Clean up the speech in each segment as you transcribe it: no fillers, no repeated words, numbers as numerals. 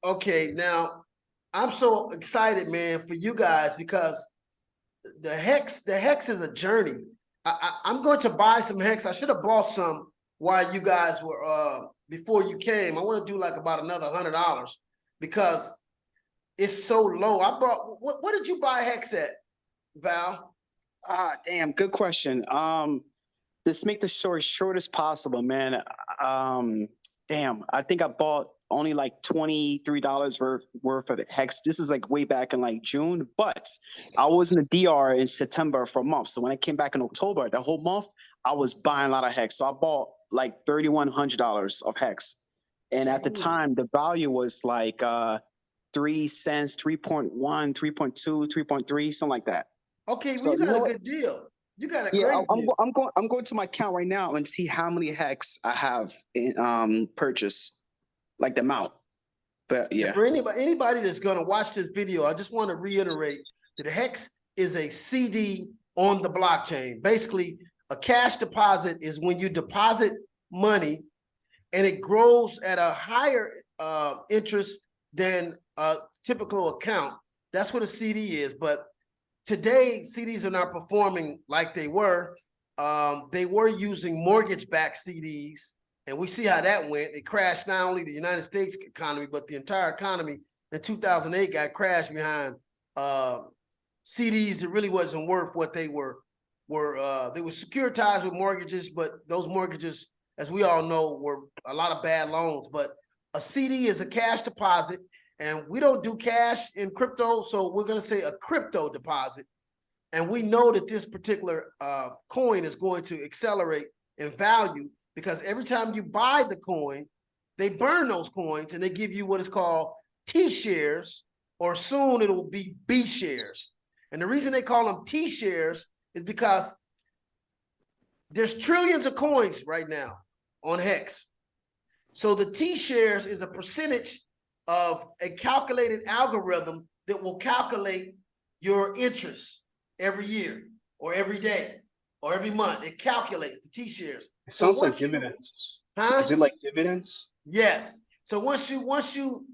Okay, now I'm so excited, man, for you guys because the hex is a journey. I'm going to buy some hex. I should have bought some while you guys were before you came. I want to do like about another $100 because it's so low. I bought what did you buy hex at, Val? Damn, good question. Let's make the story short as possible, man. Damn, I think I bought only like $23 worth of hex. This is like way back in like June, but I was in the DR in September for a month. So when I came back in October, the whole month, I was buying a lot of hex. So I bought like $3,100 of hex. And at the time, the value was like 3 cents, 3.1, 3.2, 3.3, something like that. Okay, well, So you you got know a what? good deal. You got a Yeah, great deal. I'm going to my account right now and see how many hex I have in purchase, like the amount. But And yeah. for anybody that's going to watch this video, I just want to reiterate that hex is a CD on the blockchain. Basically, a cash deposit is when you deposit money and it grows at a higher interest than a typical account. That's what a CD is. But today, CDs are not performing like they were. They were using mortgage-backed CDs, and we see how that went. It crashed not only the United States economy, but the entire economy in 2008 got crashed behind CDs that really wasn't worth what they were. They were securitized with mortgages, but those mortgages, as we all know, were a lot of bad loans. But a CD is a cash deposit, and we don't do cash in crypto, so we're going to say a crypto deposit. And we know that this particular coin is going to accelerate in value because every time you buy the coin, they burn those coins and they give you what is called T shares, or soon it will be B shares. And the reason they call them T shares is because there's trillions of coins right now on Hex. So the T shares is a percentage of a calculated algorithm that will calculate your interest every year or every day or every month. It calculates the T shares. It sounds like dividends. Is it like dividends? Yes. So once you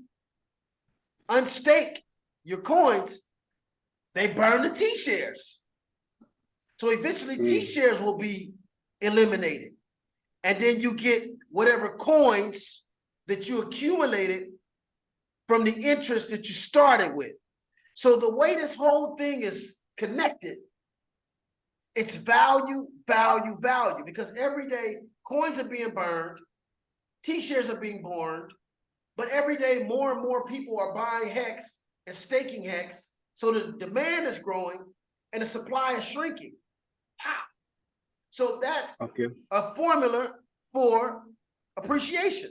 unstake your coins, they burn the T shares. So eventually T shares will be eliminated. And then you get whatever coins that you accumulated from the interest that you started with. So the way this whole thing is connected, it's value, value, value, because every day coins are being burned, T-shares are being burned, but every day more and more people are buying Hex and staking Hex. So the demand is growing and the supply is shrinking. So that's a formula for appreciation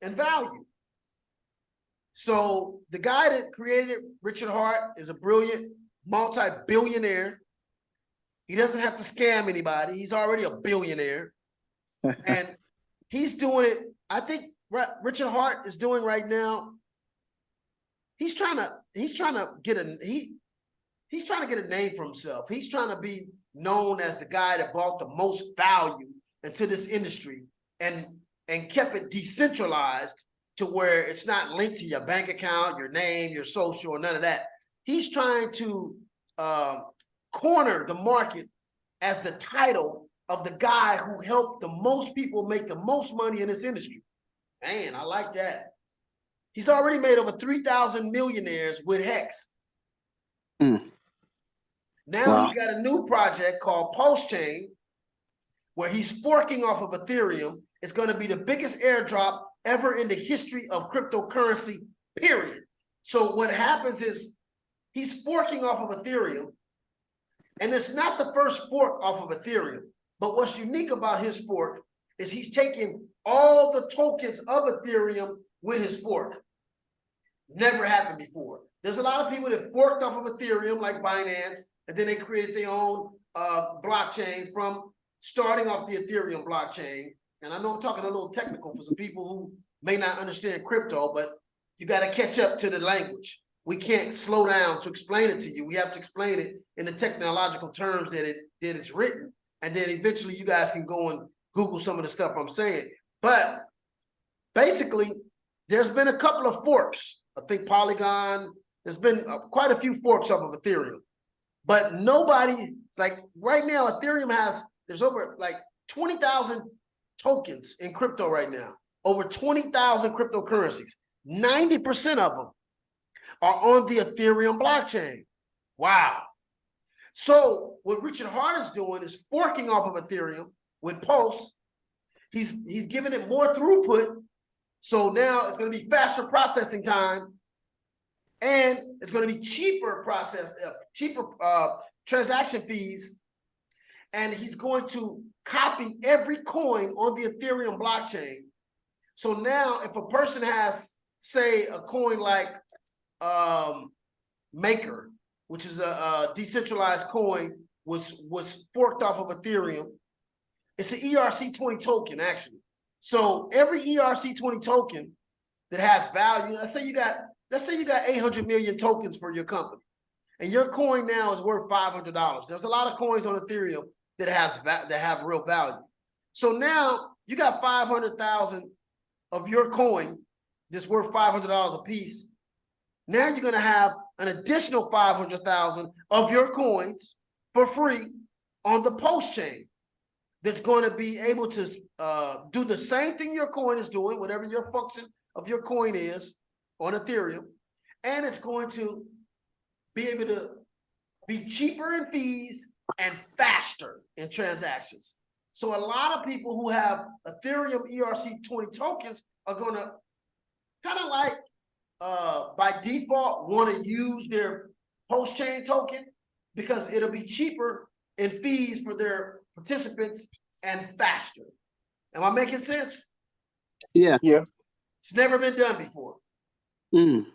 and value. So the guy that created it, Richard Hart, is a brilliant multi-billionaire. He doesn't have to scam anybody. He's already a billionaire. And he's doing it. I think Richard Hart is doing right now. He's trying to get a name for himself. He's trying to be known as the guy that brought the most value into this industry and kept it decentralized to where it's not linked to your bank account, your name, your social, or none of that. He's trying to corner the market as the title of the guy who helped the most people make the most money in this industry. Man, I like that. He's already made over 3,000 millionaires with Hex. Now he's got a new project called Pulse Chain, where he's forking off of Ethereum. It's going to be the biggest airdrop ever in the history of cryptocurrency, period. So what happens is he's forking off of Ethereum, and it's not the first fork off of Ethereum. But what's unique about his fork is he's taking all the tokens of Ethereum with his fork. Never happened before. There's a lot of people that forked off of Ethereum, like Binance, and then they created their own blockchain from starting off the Ethereum blockchain. And I know I'm talking a little technical for some people who may not understand crypto, but you got to catch up to the language. We can't slow down to explain it to you. We have to explain it in the technological terms that it's written. And then eventually you guys can go and Google some of the stuff I'm saying. But basically, there's been a couple of forks I think Polygon. There's been quite a few forks off of Ethereum, but nobody, it's like right now, Ethereum there's over like 20,000 tokens in crypto right now, over 20,000 cryptocurrencies. 90% of them are on the Ethereum blockchain. Wow. So what Richard Hart is doing is forking off of Ethereum with Pulse. He's giving it more throughput. So now it's going to be faster processing time, and it's going to be cheaper transaction fees. And he's going to copy every coin on the Ethereum blockchain. So now if a person has, say, a coin like Maker, which is a decentralized coin, was forked off of Ethereum. It's an ERC20 token, actually. So every ERC20 token that has value, let's say you got 800 million tokens for your company, and your coin now is worth $500. There's a lot of coins on Ethereum that have real value. So now you got 500,000 of your coin that's worth $500 a piece. Now you're going to have an additional 500,000 of your coins for free on the Pulse chain that's going to be able to do the same thing your coin is doing, whatever your function of your coin is on Ethereum, and it's going to be able to be cheaper in fees and faster in transactions. So a lot of people who have Ethereum ERC20 tokens are going to kind of like by default want to use their Pulse chain token because it'll be cheaper in fees for their participants and faster. Am I making sense? Yeah. It's never been done before. Mm.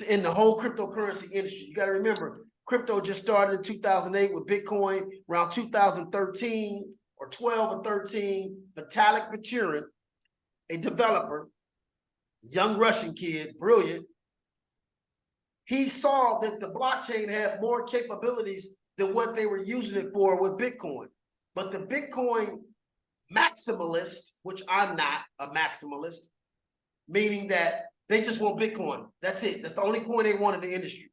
In the whole cryptocurrency industry. You got to remember, crypto just started in 2008 with Bitcoin. Around 2013 or 12 or 13, Vitalik Buterin, a developer, young Russian kid, brilliant, he saw that the blockchain had more capabilities than what they were using it for with Bitcoin. But the Bitcoin maximalist, which I'm not a maximalist, meaning that they just want Bitcoin. That's it. That's the only coin they want in the industry.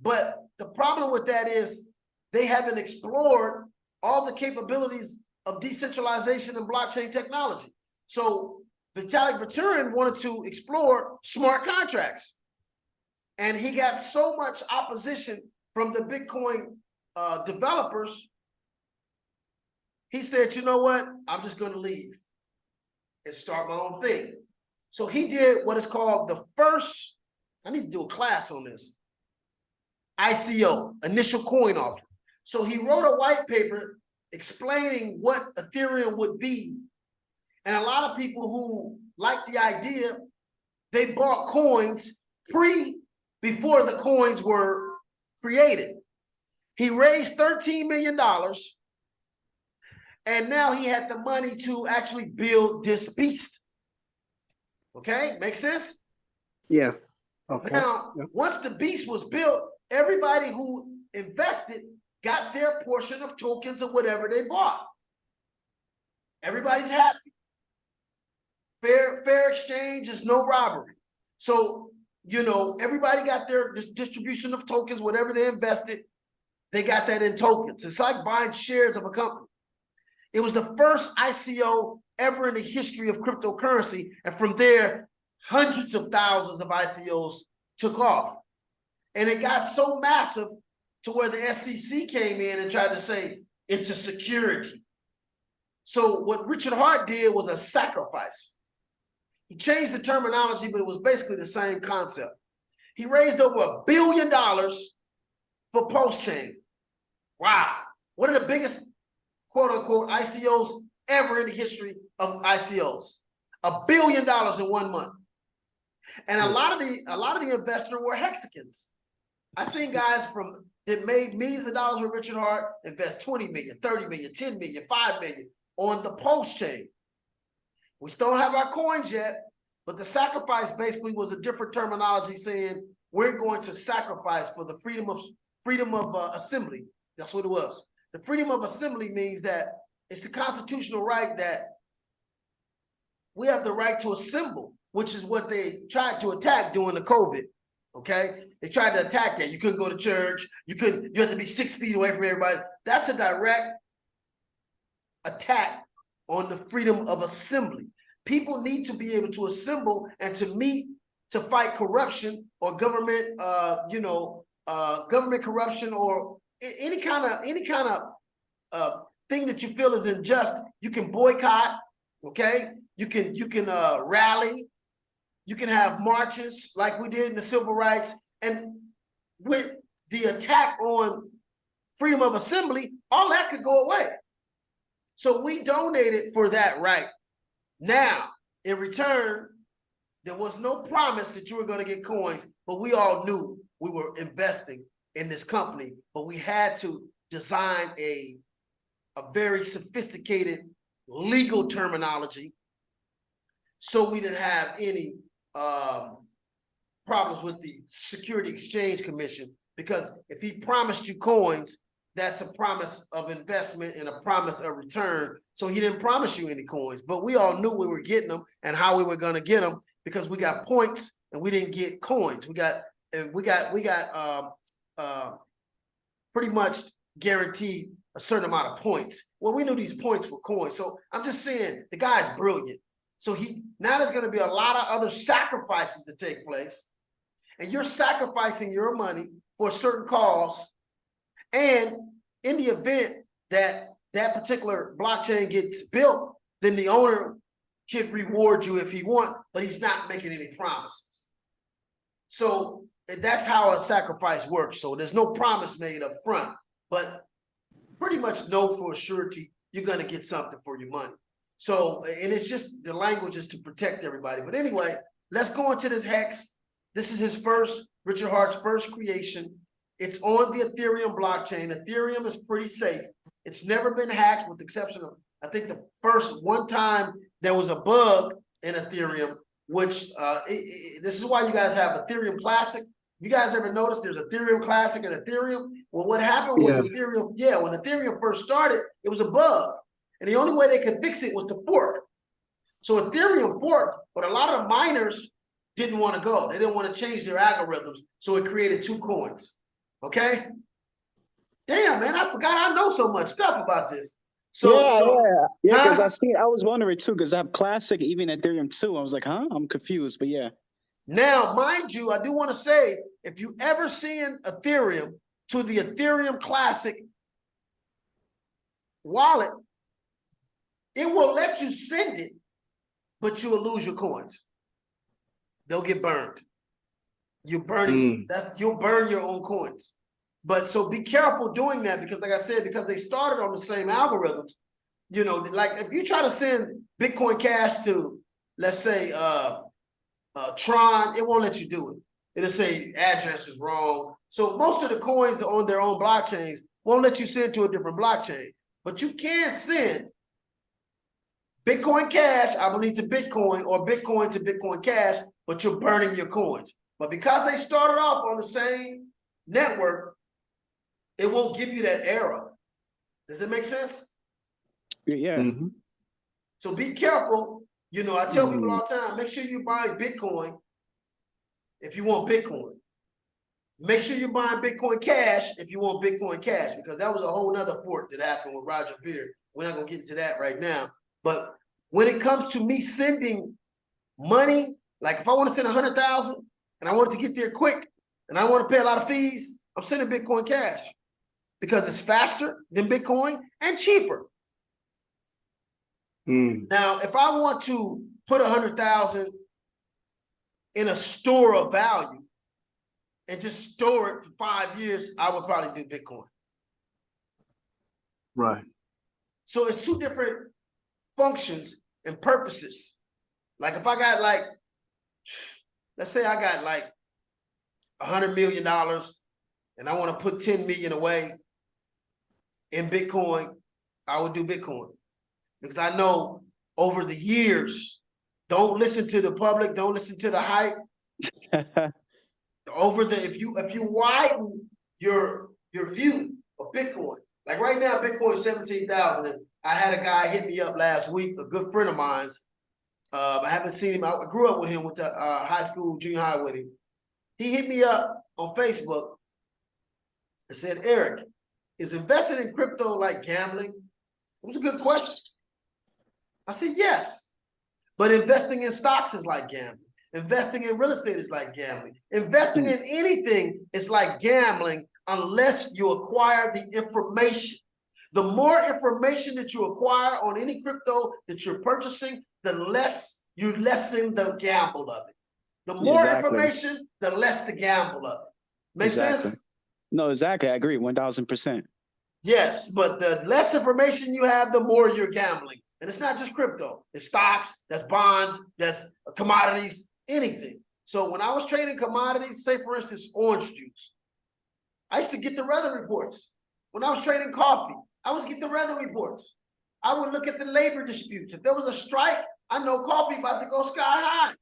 But the problem with that is they haven't explored all the capabilities of decentralization and blockchain technology. So Vitalik Buterin wanted to explore smart contracts. And he got so much opposition from the Bitcoin developers, he said, you know what? I'm just going to leave and start my own thing. So he did what is called the first, I need to do a class on this, ICO, initial coin offering. So he wrote a white paper explaining what Ethereum would be. And a lot of people who liked the idea, they bought coins before the coins were created. He raised $13 million. And now he had the money to actually build this beast. Okay, make sense? Yeah. Okay. Now, once the beast was built, everybody who invested got their portion of tokens of whatever they bought. Everybody's happy. Fair exchange is no robbery. So, you know, everybody got their distribution of tokens, whatever they invested, they got that in tokens. It's like buying shares of a company. It was the first ICO ever in the history of cryptocurrency. And from there, hundreds of thousands of ICOs took off. And it got so massive to where the SEC came in and tried to say, it's a security. So what Richard Hart did was a sacrifice. He changed the terminology, but it was basically the same concept. He raised over $1 billion for Pulse Chain. Wow. One of the biggest quote unquote ICOs ever in the history of ICOs. $1 billion in 1 month. And a lot of the investors were Hexicans. I seen guys that made millions of dollars with Richard Hart invest 20 million, 30 million, 10 million, 5 million on the Pulse chain. We still don't have our coins yet, but the sacrifice basically was a different terminology saying we're going to sacrifice for the freedom of assembly. That's what it was. The freedom of assembly means that it's a constitutional right that we have the right to assemble, which is what they tried to attack during the COVID. Okay, they tried to attack that. You couldn't go to church. You had to be 6 feet away from everybody. That's a direct attack on the freedom of assembly. People need to be able to assemble and to meet to fight corruption or government, government corruption or any kind of thing that you feel is unjust. You can boycott. Okay, you can rally. You can have marches like we did in the civil rights. And with the attack on freedom of assembly, all that could go away. So we donated for that right. Now, in return, there was no promise that you were going to get coins, but we all knew we were investing in this company, but we had to design a very sophisticated legal terminology so we didn't have any problems with the Security Exchange Commission, because if he promised you coins, that's a promise of investment and a promise of return. So he didn't promise you any coins, but we all knew we were getting them and how we were going to get them, because we got points and we didn't get coins. We got pretty much guaranteed a certain amount of points. Well, we knew these points were coins. So I'm just saying the guy's brilliant. So now there's going to be a lot of other sacrifices to take place, and you're sacrificing your money for a certain cause. And in the event that that particular blockchain gets built, then the owner can reward you if he wants, but he's not making any promises. So that's how a sacrifice works. So there's no promise made up front, but pretty much know for a surety you're going to get something for your money. So, and it's just the language is to protect everybody. But anyway, let's go into this hex. This is Richard Hart's first creation. It's on the Ethereum blockchain. Ethereum is pretty safe. It's never been hacked, with the exception of, I think, the first one time there was a bug in Ethereum, which this is why you guys have Ethereum Classic. You guys ever notice there's Ethereum Classic and Ethereum? Well, what happened with Ethereum? Yeah, when Ethereum first started, it was a bug. And the only way they could fix it was to fork. So Ethereum forked, but a lot of miners didn't want to go. They didn't want to change their algorithms. So it created 2 coins. Okay? Damn, man, I forgot I know so much stuff about this. Yeah, because I was wondering too, because I have Classic, even Ethereum too. I was like, huh? I'm confused, but yeah. Now, mind you, I do want to say, if you ever seen Ethereum to the Ethereum Classic wallet, it will let you send it, but you will lose your coins. They'll get burned. You're burning. You'll burn your own coins. But so be careful doing that, because like I said, because they started on the same algorithms, you know, like if you try to send Bitcoin Cash to, let's say, Tron, it won't let you do it. It'll say address is wrong. So most of the coins on their own blockchains won't let you send to a different blockchain. But you can send Bitcoin Cash, I believe, to Bitcoin, or Bitcoin to Bitcoin Cash, but you're burning your coins. But because they started off on the same network, it won't give you that error. Does it make sense? Yeah. So be careful. You know, I tell people all the time, make sure you buy Bitcoin if you want Bitcoin. Make sure you're buying Bitcoin Cash if you want Bitcoin Cash, because that was a whole nother fork that happened with Roger Ver. We're not going to get into that right now. But when it comes to me sending money, like if I want to send 100,000 and I want it to get there quick and I want to pay a lot of fees, I'm sending Bitcoin Cash because it's faster than Bitcoin and cheaper. Now, if I want to put 100,000 in a store of value and just store it for 5 years, I would probably do Bitcoin. Right. So it's 2 different functions and purposes. Like if I got like, let's say I got like $100 million and I want to put 10 million away in Bitcoin, I would do Bitcoin. Because I know over the years, don't listen to the public, don't listen to the hype. If you widen your view of Bitcoin, like right now, Bitcoin is 17,000. And I had a guy hit me up last week, a good friend of mine's. I haven't seen him. I grew up with him, went to high school, junior high with him. He hit me up on Facebook and said, Eric, is investing in crypto like gambling? It was a good question. I said, yes, but investing in stocks is like gambling. Investing in real estate is like gambling. Investing in anything is like gambling unless you acquire the information. The more information that you acquire on any crypto that you're purchasing, the less you lessen the gamble of it. The more information, the less the gamble of it. Make sense? No, exactly. I agree, 1000%. Yes, but the less information you have, the more you're gambling. And it's not just crypto. It's stocks, that's bonds, that's commodities, anything. So when I was trading commodities, say for instance, orange juice, I used to get the weather reports. When I was trading coffee, I was getting the weather reports. I would look at the labor disputes. If there was a strike, I know coffee about to go sky high.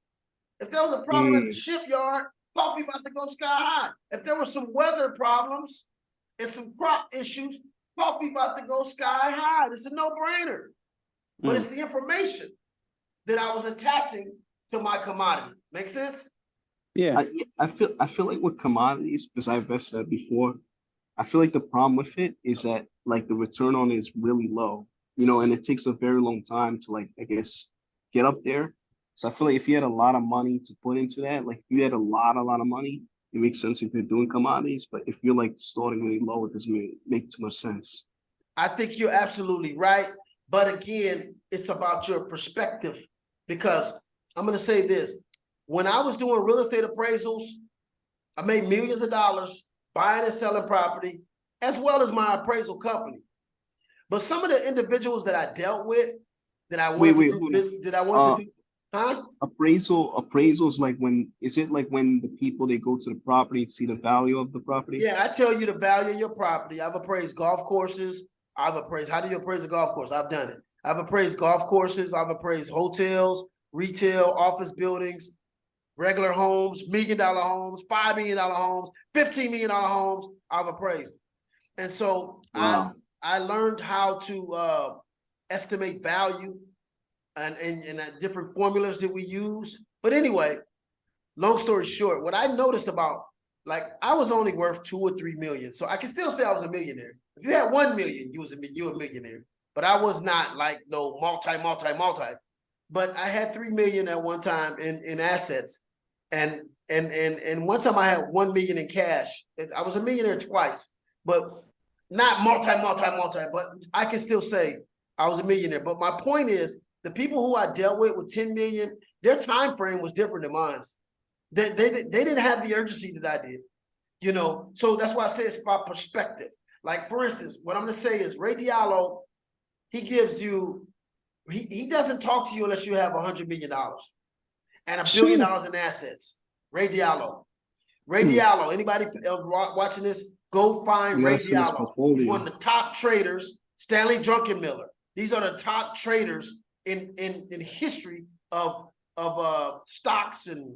If there was a problem at the shipyard, coffee about to go sky high. If there were some weather problems and some crop issues, coffee about to go sky high. It's a no-brainer. But it's the information that I was attaching to my commodity. Make sense? Yeah. I feel like with commodities, because I've said before, I feel like the problem with it is that like the return on it is really low, and it takes a very long time to like, I guess, get up there. So I feel like if you had a lot of money to put into that, like if you had a lot of money, it makes sense if you're doing commodities. But if you're like starting really low, it doesn't make too much sense. I think you're absolutely right. But again, it's about your perspective, because I'm going to say this. When I was doing real estate appraisals, I made millions of dollars buying and selling property, as well as my appraisal company. But some of the individuals that I dealt with, that I wanted to do business, Appraisals, like is it like when the people, they go to the property and see the value of the property? Yeah, I tell you the value of your property. I've appraised golf courses. How do you appraise a golf course? I've done it. I've appraised golf courses. I've appraised hotels, retail, office buildings, regular homes, $1 million homes, $5 million homes, $15 million homes. I've appraised. And so I learned how to estimate value and different formulas that we use. But anyway, long story short, what I noticed about, like, I was only worth 2 or 3 million. So I can still say I was a millionaire. If you had 1 million, you a millionaire. But I was not like no multi. But I had 3 million at one time in assets. And one time I had 1 million in cash. I was a millionaire twice, but not multi, but I can still say I was a millionaire. But my point is, the people who I dealt with 10 million, their time frame was different than mine. They didn't have the urgency that I did, So that's why I say it's about perspective. Like, for instance, what I'm going to say is Ray Diallo, he gives you, he doesn't talk to you unless you have $100 million and $1 billion in assets. Ray Diallo. Diallo, anybody watching this, go find Ray Diallo. He's one of the top traders. Stanley Druckenmiller. These are the top traders in history of stocks and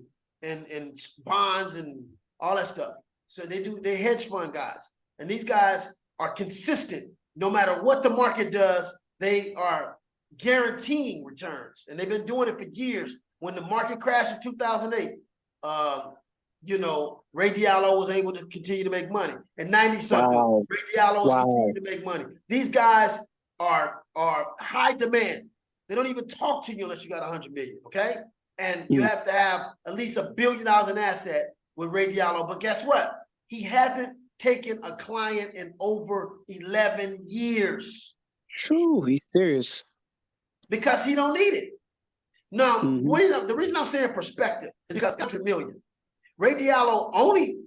bonds and all that stuff. So they're hedge fund guys. And these guys are consistent. No matter what the market does, they are guaranteeing returns. And they've been doing it for years. When the market crashed in 2008, Ray Diallo was able to continue to make money. In 90-something, wow. Ray Diallo was continuing to make money. These guys are high demand. They don't even talk to you unless you got 100 million, okay? And you have to have at least $1 billion in asset with Ray Diallo. But guess what? He hasn't taken a client in over 11 years. True, he's serious. Because he don't need it. Now, the reason I'm saying perspective is because 100 million. Ray Diallo only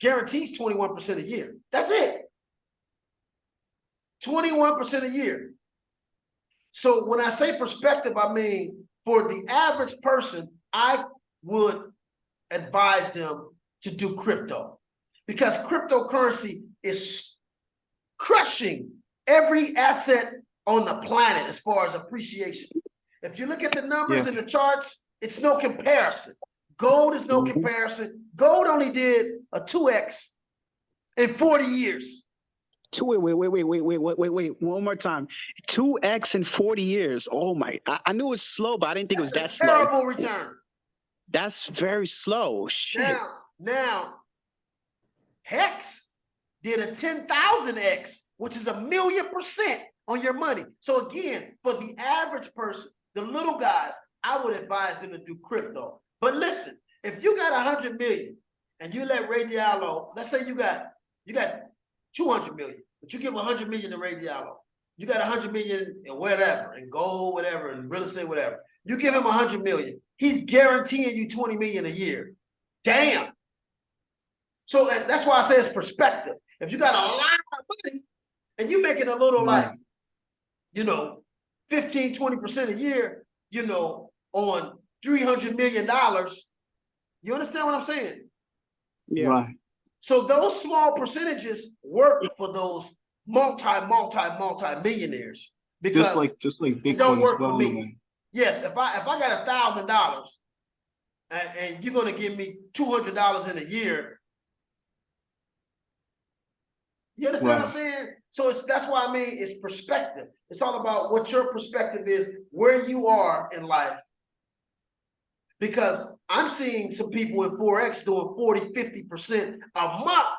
guarantees 21% a year. That's it. 21% a year. So when I say perspective, I mean, for the average person, I would advise them to do crypto, because cryptocurrency is crushing every asset on the planet as far as appreciation. If you look at the numbers in the charts, it's no comparison. Gold is no comparison. Gold only did a 2x in 40 years. Wait, one more time. 2x in 40 years. Oh my, I knew it was slow, but I didn't think it was that slow. Terrible return. That's very slow. Shit. Now, Now, Hex did a 10,000x, which is 1,000,000% on your money. So again, for the average person, the little guys, I would advise them to do crypto. But listen, if you got 100 million and you let Ray Diallo, let's say you got 200 million, but you give 100 million to Ray Diallo. You got 100 million in whatever, in gold, whatever, in real estate, whatever. You give him 100 million, he's guaranteeing you 20 million a year. Damn. So that's why I say it's perspective. If you got a lot of money and you're making a little like, 15, 20% a year, on $300 million, you understand what I'm saying? Yeah. Right. So those small percentages work for those multi-millionaires because just like Bitcoin it don't work as well, for me. man. Yes, if I got $1,000 and you're gonna give me $200 in a year, you understand what I'm saying? So that's why I mean it's perspective. It's all about what your perspective is, where you are in life. Because I'm seeing some people in Forex doing 40, 50% a month.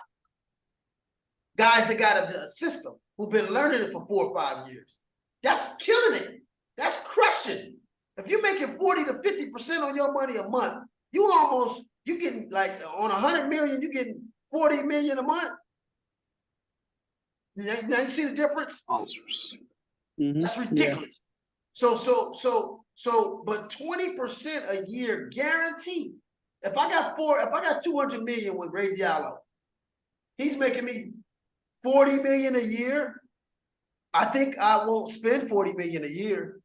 Guys that got a system who've been learning it for 4 or 5 years. That's killing it. That's crushing. If you're making 40 to 50% on your money a month, you getting like on 100 million, you getting 40 million a month. Now you see the difference? Mm-hmm. That's ridiculous. Yeah. So, but 20% a year guaranteed. If I got 200 million with Ray Diallo, he's making me 40 million a year. I think I won't spend 40 million a year.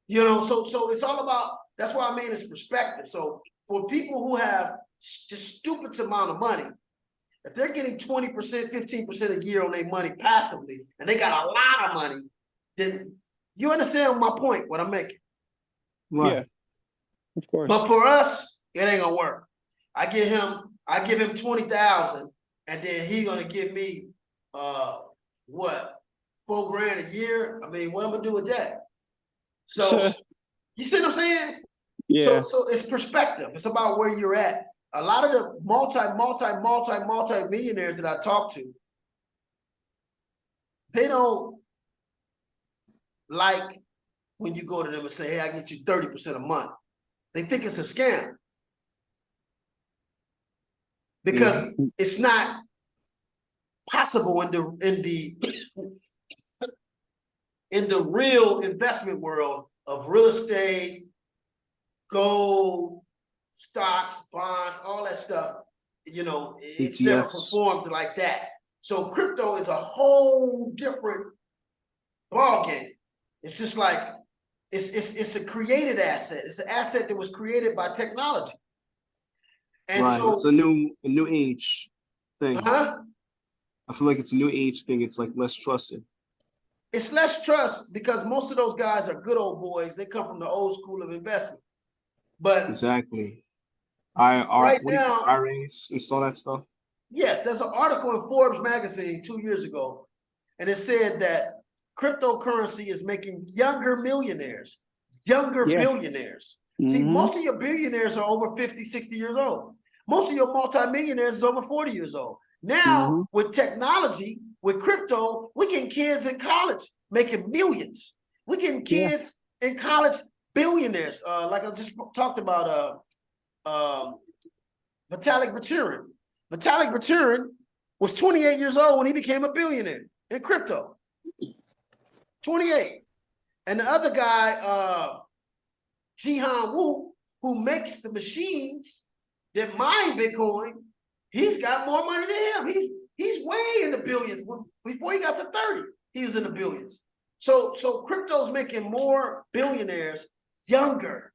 So it's all about, that's why I mean it's perspective. So for people who have just stupid amount of money, if they're getting 20%, 15% a year on their money passively, and they got a lot of money, then you understand my point, what I'm making. Right. Yeah, of course. But for us, it ain't gonna work. I give him 20,000, and then he gonna give me what, $4,000 a year? I mean, what am I gonna do with that? So you see what I'm saying? Yeah. So it's perspective. It's about where you're at. A lot of the multi-millionaires that I talk to, they don't like when you go to them and say, hey, I get you 30% a month. They think it's a scam. Because it's not possible in the real investment world of real estate, gold, stocks, bonds, all that stuff. It's never performed like that. So crypto is a whole different ballgame. It's just like it's a created asset. It's an asset that was created by technology. And so it's a new age thing. I feel like it's a new age thing. It's like less trusted. It's less trust because most of those guys are good old boys. They come from the old school of investment. But exactly. Right now, IRAs and all that stuff. Yes, there's an article in Forbes magazine 2 years ago, and it said that cryptocurrency is making younger millionaires, billionaires. Mm-hmm. See, most of your billionaires are over 50, 60 years old. Most of your multimillionaires is over 40 years old. Now, with technology, with crypto, we're getting kids in college making millions. We're getting kids in college billionaires. Like I just talked about Vitalik Buterin. Vitalik Buterin was 28 years old when he became a billionaire in crypto. 28. And the other guy, Jihan Wu, who makes the machines that mine Bitcoin, he's got more money than him. He's way in the billions. Before he got to 30, he was in the billions. So crypto's making more billionaires younger.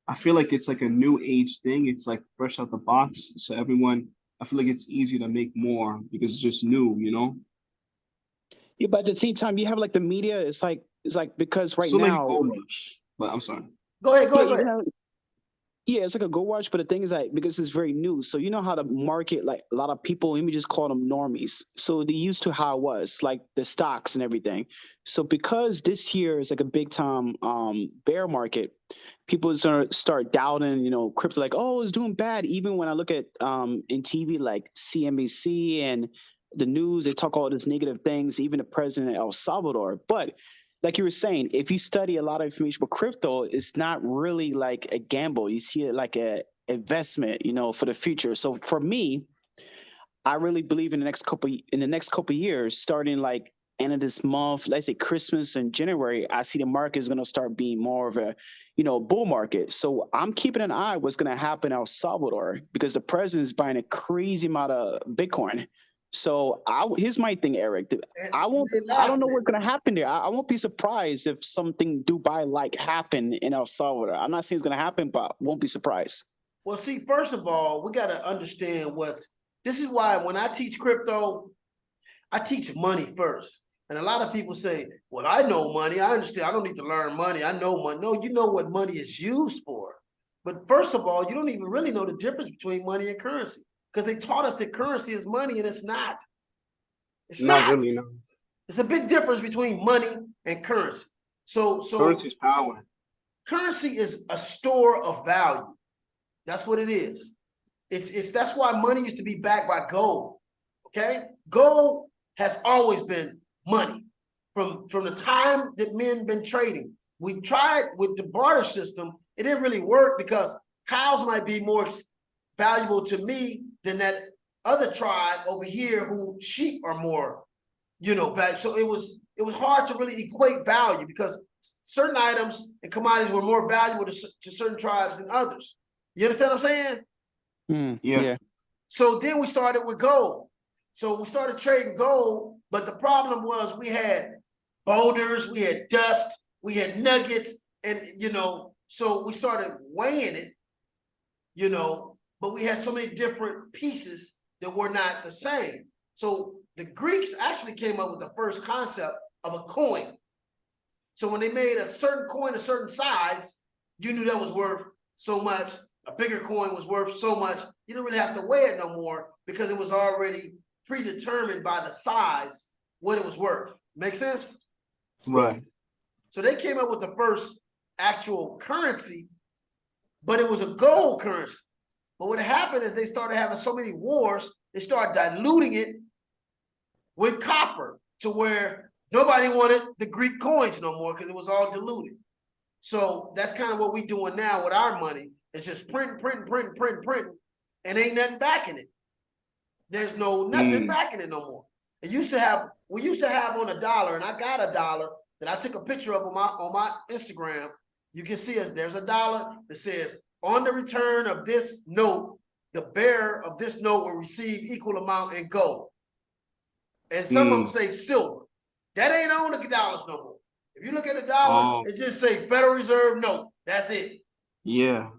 I feel like it's like a new age thing. It's like fresh out the box. So everyone, I feel like it's easy to make more because it's just new, Yeah, but at the same time, you have like the media. It's like because right so now. Like gold rush, but I'm sorry. Go ahead. Yeah, it's like a go watch, but the thing is that because it's very new, so you know how to market like a lot of people, let me just call them normies. So they used to how it was, like the stocks and everything. So because this year is like a big time bear market, people is gonna start doubting, you know, crypto, like, oh, it's doing bad. Even when I look at in TV like CNBC and the news, they talk all these negative things, even the president of El Salvador. But like you were saying, if you study a lot of information about crypto, it's not really like a gamble. You see it like a investment, you know, for the future. So for me, I really believe in the next couple years, starting like end of this month, let's say Christmas and January, I see the market is going to start being more of a, you know, bull market. So I'm keeping an eye what's going to happen in El Salvador because the president is buying a crazy amount of Bitcoin. So here's my thing, Eric. I don't know what's going to happen there. I won't be surprised if something Dubai-like happen in El Salvador. I'm not saying it's going to happen, but won't be surprised. Well, see, first of all, we got to understand this is why when I teach crypto, I teach money first. And a lot of people say, well, I know money. I understand. I don't need to learn money. I know money. No, you know what money is used for. But first of all, you don't even really know the difference between money and currency because they taught us that currency is money and it's not. It's not. Really, no. It's a big difference between money and currency. So currency is power. Currency is a store of value. That's what it is. That's why money used to be backed by gold. Okay? Gold has always been money from the time that men been trading. We tried with the barter system. It didn't really work because cows might be more valuable to me than that other tribe over here who sheep are more, you know, valuable. So it was hard to really equate value because certain items and commodities were more valuable to certain tribes than others. You understand what I'm saying? Yeah. So then we started with gold. So we started trading gold, but the problem was we had boulders, we had dust, we had nuggets, and, you know, so we started weighing it, you know, but we had so many different pieces that were not the same. So the Greeks actually came up with the first concept of a coin. So when they made a certain coin a certain size, you knew that was worth so much. A bigger coin was worth so much. You don't really have to weigh it no more because it was already predetermined by the size what it was worth. Make sense? Right. So they came up with the first actual currency, but it was a gold currency. But what happened is they started having so many wars, they started diluting it with copper to where nobody wanted the Greek coins no more because it was all diluted. So that's kind of what we're doing now with our money. It's just print, and ain't nothing backing it. There's nothing backing it no more. We used to have on $1, and I got $1 that I took a picture of on my Instagram. You can see there's $1 that says, on the return of this note, the bearer of this note will receive equal amount in gold. And some of them say silver. That ain't on the dollars no more. If you look at the dollar, it just say Federal Reserve note. That's it. Yeah.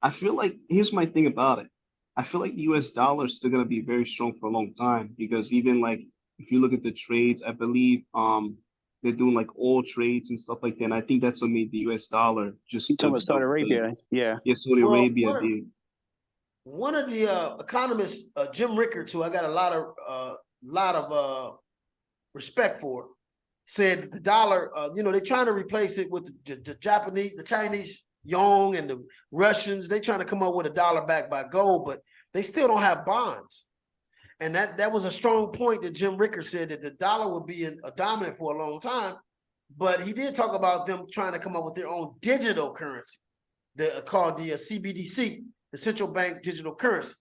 I feel like, here's my thing about it. I feel like the US dollar is still going to be very strong for a long time because even like, if you look at the trades, I believe they're doing like oil trades and stuff like that. And I think that's what made the US dollar just. You're talking about Saudi Arabia, yeah. Yeah, Saudi Arabia did. One of the economists, Jim Rickards, who I got a lot of respect for, said that the dollar, you know, they're trying to replace it with the Japanese, the Chinese yuan and the Russians. They're trying to come up with a dollar backed by gold, but they still don't have bonds. And that was a strong point that Jim Rickards said, that the dollar would be a dominant for a long time. But he did talk about them trying to come up with their own digital currency, called the CBDC, the central bank digital currency.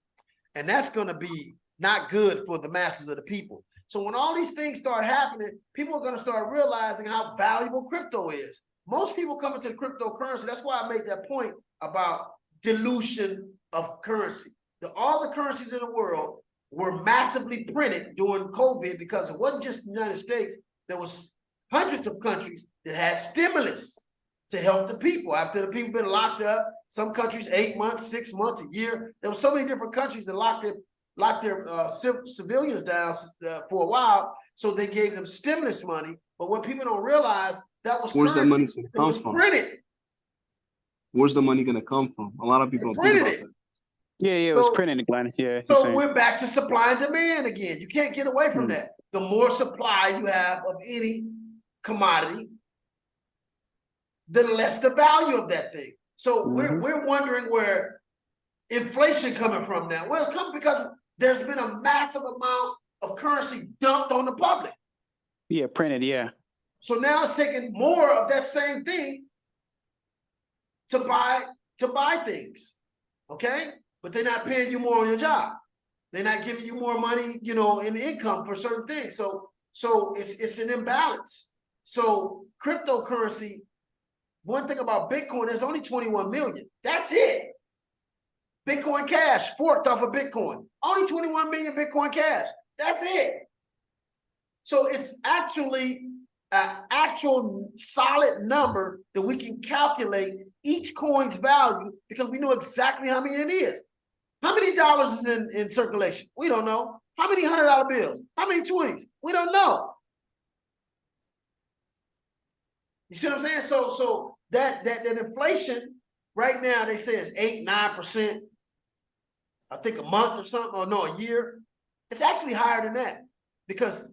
And that's going to be not good for the masses of the people. So when all these things start happening, people are going to start realizing how valuable crypto is. Most people come into cryptocurrency. That's why I made that point about dilution of currency. All the currencies in the world were massively printed during COVID because it wasn't just the United States. There was hundreds of countries that had stimulus to help the people after the people been locked up. Some countries 8 months, 6 months, a year. There were so many different countries that locked their civilians down for a while, so they gave them stimulus money. But what people don't realize, that was where's currency. That money gonna come from? Printed. Where's the money going to come from? A lot of people don't think about that. Yeah, it was printed, Glenn. Yeah. So we're back to supply and demand again. You can't get away from that. The more supply you have of any commodity, the less the value of that thing. So we're wondering where inflation coming from now. Well, it's coming because there's been a massive amount of currency dumped on the public. Yeah, printed, yeah. So now it's taking more of that same thing to buy things, okay? But they're not paying you more on your job. They're not giving you more money, you know, in income for certain things. So it's an imbalance. So cryptocurrency, one thing about Bitcoin, there's only 21 million. That's it. Bitcoin Cash forked off of Bitcoin. Only 21 million Bitcoin Cash. That's it. So it's actually an actual solid number that we can calculate each coin's value because we know exactly how many it is. How many dollars is in circulation? We don't know. How many $100 bills? How many 20s? We don't know. You see what I'm saying? So that inflation right now, they say is 8-9%. I think a month or something, or no, a year. It's actually higher than that because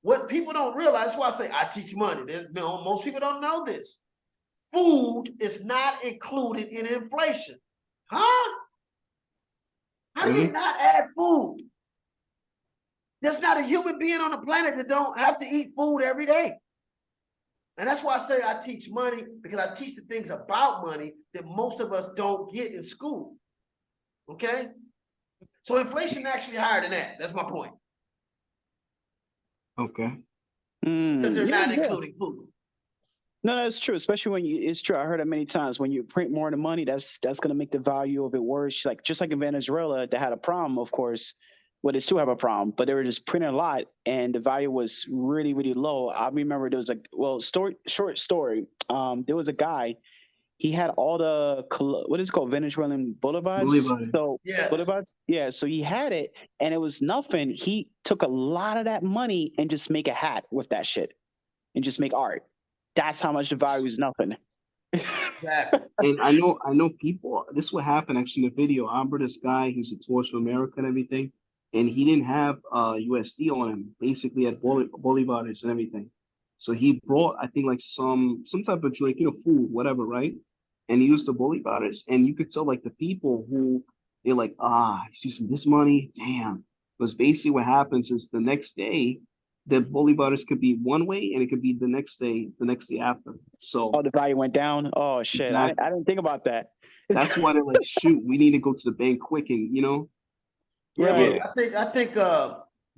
what people don't realize, that's why I say I teach money. Most people don't know this. Food is not included in inflation. Huh? How do you not add food? There's not a human being on the planet that don't have to eat food every day. And that's why I say I teach money, because I teach the things about money that most of us don't get in school. Okay? So inflation actually higher than that. That's my point. Okay. Because they're not including food. No, that's true. Especially when it's true. I heard it many times. When you print more of the money, that's going to make the value of it worse. Like just like in Venezuela, they had a problem, of course. Well, they still have a problem, but they were just printing a lot, and the value was really, really low. I remember there was short story. There was a guy. He had all the what is it called, Venezuelan bolivars. So yes. bolivars, yeah. So he had it, and it was nothing. He took a lot of that money and just make a hat with that shit, and just make art. That's how much the value is nothing. Exactly. And I know people. This is what happened actually in the video. I remember this guy. He's a tourist from America and everything, and he didn't have USD on him. Basically, had bolivars and everything. So he brought, I think, like some type of drink, you know, food, whatever, right? And he used the bolivars, and you could tell like the people who they're like, you see some this money, damn. Because basically what happens is the next day, the bolivars could be one way, and it could be the next day after. So the value went down. Oh shit, exactly. I didn't think about that. That's why they're like, shoot, we need to go to the bank quick, and you know. Yeah, right. But I think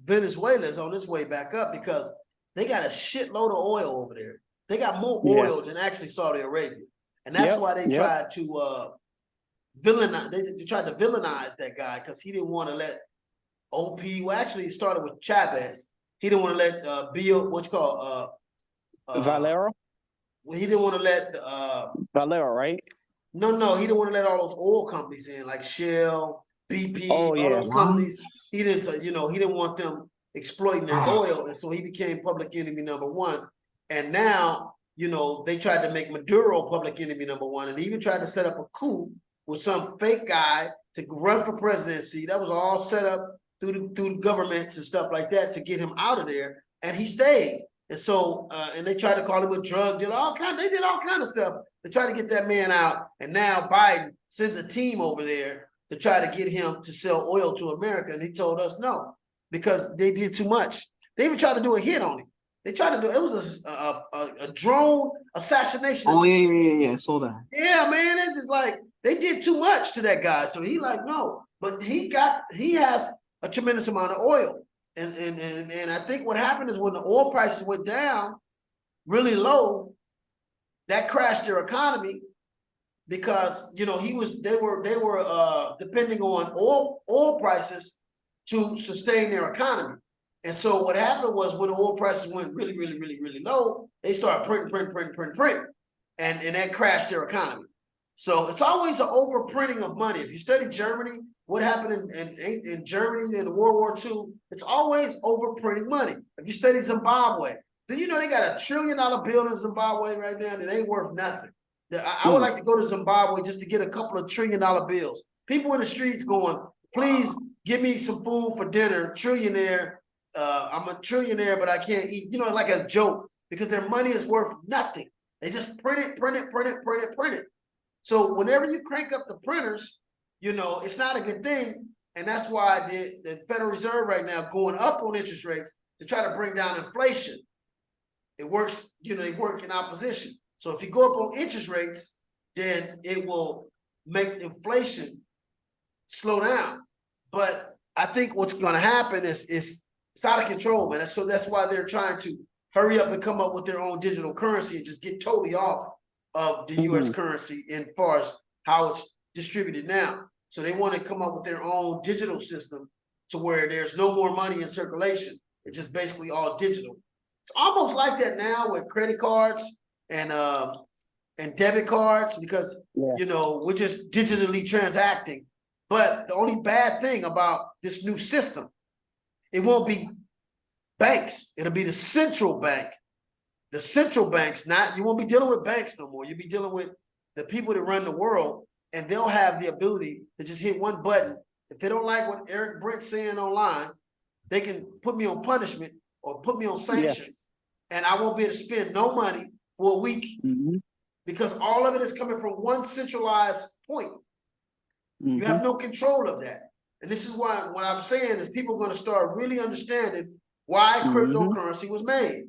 Venezuela is on its way back up because they got a shitload of oil over there. They got more oil than actually Saudi Arabia, and that's why they tried to villainize. They tried to villainize that guy because he didn't want to let OP. Well, actually, it started with Chavez. He didn't want to let Valero. Well, he didn't want to let Valero, right? No, he didn't want to let all those oil companies in, like Shell, BP, all those companies. He didn't, he didn't want them exploiting their oil, and so he became public enemy #1. And now, they tried to make Maduro public enemy #1, and even tried to set up a coup with some fake guy to run for presidency. That was all set up through the governments and stuff like that to get him out of there, and he stayed. And so, and they tried to call him a drug dealer, they did all kind of stuff to try to get that man out. And now Biden sends a team over there to try to get him to sell oil to America. And he told us no, because they did too much. They even tried to do a hit on him. They tried to do, it was a drone assassination. Oh, yeah, I saw that. Yeah, man, it's just like, they did too much to that guy. So he like, no, but he has a tremendous amount of oil. And I think what happened is when the oil prices went down really low, that crashed their economy because they were depending on oil prices to sustain their economy. And so what happened was when the oil prices went really, really, really, really low, they started printing, and that crashed their economy. So it's always an overprinting of money. If you study Germany, what happened in Germany in World War II, it's always overprinting money. If you study Zimbabwe, do you know they got $1 trillion bill in Zimbabwe right now that ain't worth nothing? I would like to go to Zimbabwe just to get a couple of $1 trillion bills. People in the streets going, please give me some food for dinner, trillionaire. I'm a trillionaire, but I can't eat, like a joke, because their money is worth nothing. They just print it. So whenever you crank up the printers, you know, it's not a good thing. And that's why the Federal Reserve right now going up on interest rates to try to bring down inflation. It works, you know, they work in opposition. So if you go up on interest rates, then it will make inflation slow down. But I think what's going to happen is it's out of control, man. So that's why they're trying to hurry up and come up with their own digital currency and just get totally off of the U.S. currency in far as how it's distributed now. So they want to come up with their own digital system to where there's no more money in circulation. It's just basically all digital. It's almost like that now with credit cards and debit cards because, you know, we're just digitally transacting. But the only bad thing about this new system, it won't be banks. It'll be the central bank. The central banks, you won't be dealing with banks no more. You'll be dealing with the people that run the world, and they'll have the ability to just hit one button. If they don't like what Eric Brent's saying online, they can put me on punishment or put me on sanctions, and I won't be able to spend no money for a week because all of it is coming from one centralized point. You have no control of that. And this is why what I'm saying is people are going to start really understanding why cryptocurrency was made,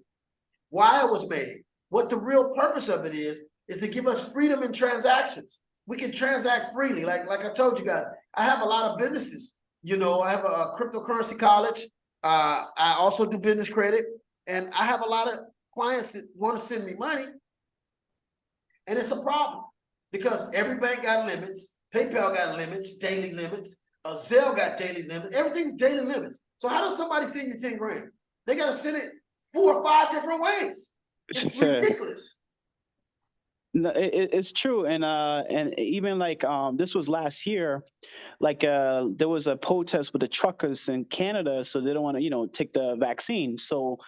why it was made, what the real purpose of it is to give us freedom in transactions. We can transact freely. Like I told you guys, I have a lot of businesses. You know, I have a cryptocurrency college. I also do business credit. And I have a lot of clients that want to send me money. And it's a problem because every bank got limits. PayPal got limits, daily limits. Zelle got daily limits. Everything's daily limits. So how does somebody send you 10 grand? They got to send it 4 or 5 different ways. It's ridiculous. No, it's true, and even like this was last year, like there was a protest with the truckers in Canada, so they don't want to take the vaccine. So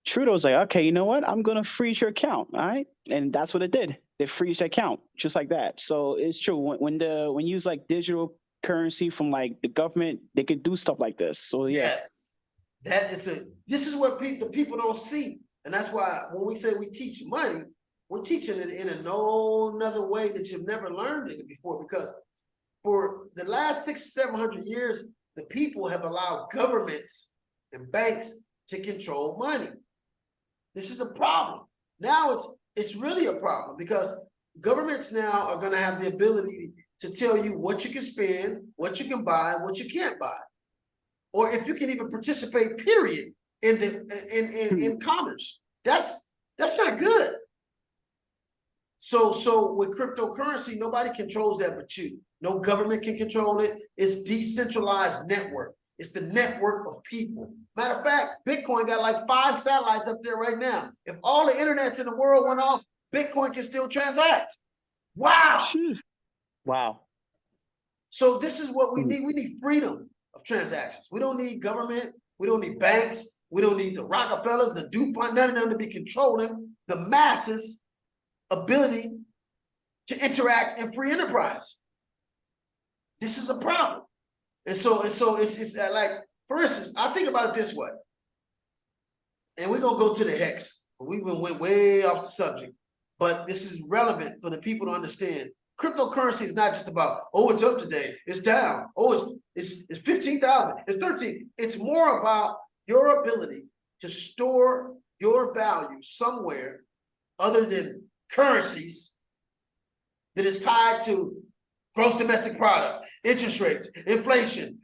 Trudeau's like, okay, you know what? I'm gonna freeze your account, all right? And that's what it did. They freeze your account just like that. So it's true when you use like digital currency from like the government, they could do stuff like this. So yes, this is what the people don't see, and that's why when we say we teach money, we're teaching it in no other way that you've never learned it before. Because for the last 600-700 years, the people have allowed governments and banks to control money. This is a problem. Now it's really a problem because governments now are going to have the ability to tell you what you can spend, what you can buy, what you can't buy, or if you can even participate. Period in commerce. That's not good. So with cryptocurrency, nobody controls that but you. No government can control it. It's decentralized network. It's the network of people. Matter of fact, Bitcoin got like 5 satellites up there right now. If all the internets in the world went off, Bitcoin can still transact. Wow. Wow. So this is what we need. We need freedom of transactions. We don't need government. We don't need banks. We don't need the Rockefellers, the DuPont, none of them to be controlling the masses' ability to interact in free enterprise. This is a problem. And so it's like, for instance, I think about it this way, and we're going to go to the hex. We went way off the subject, but this is relevant for the people to understand. Cryptocurrency is not just about, oh, it's up today, it's down, oh, it's 15,000, it's 13. It's more about your ability to store your value somewhere other than currencies that is tied to gross domestic product, interest rates, inflation,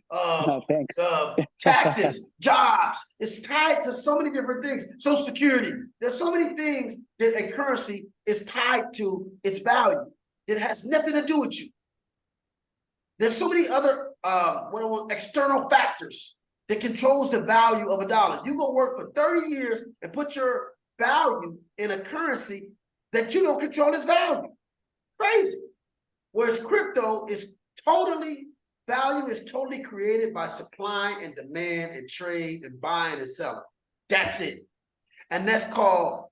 taxes, jobs. It's tied to so many different things. Social Security. There's so many things that a currency is tied to its value. It has nothing to do with you. There's so many other external factors that controls the value of a dollar. You go work for 30 years and put your value in a currency that you don't control its value. Crazy. Whereas crypto is value is totally created by supply and demand and trade and buying and selling. That's it. And that's called,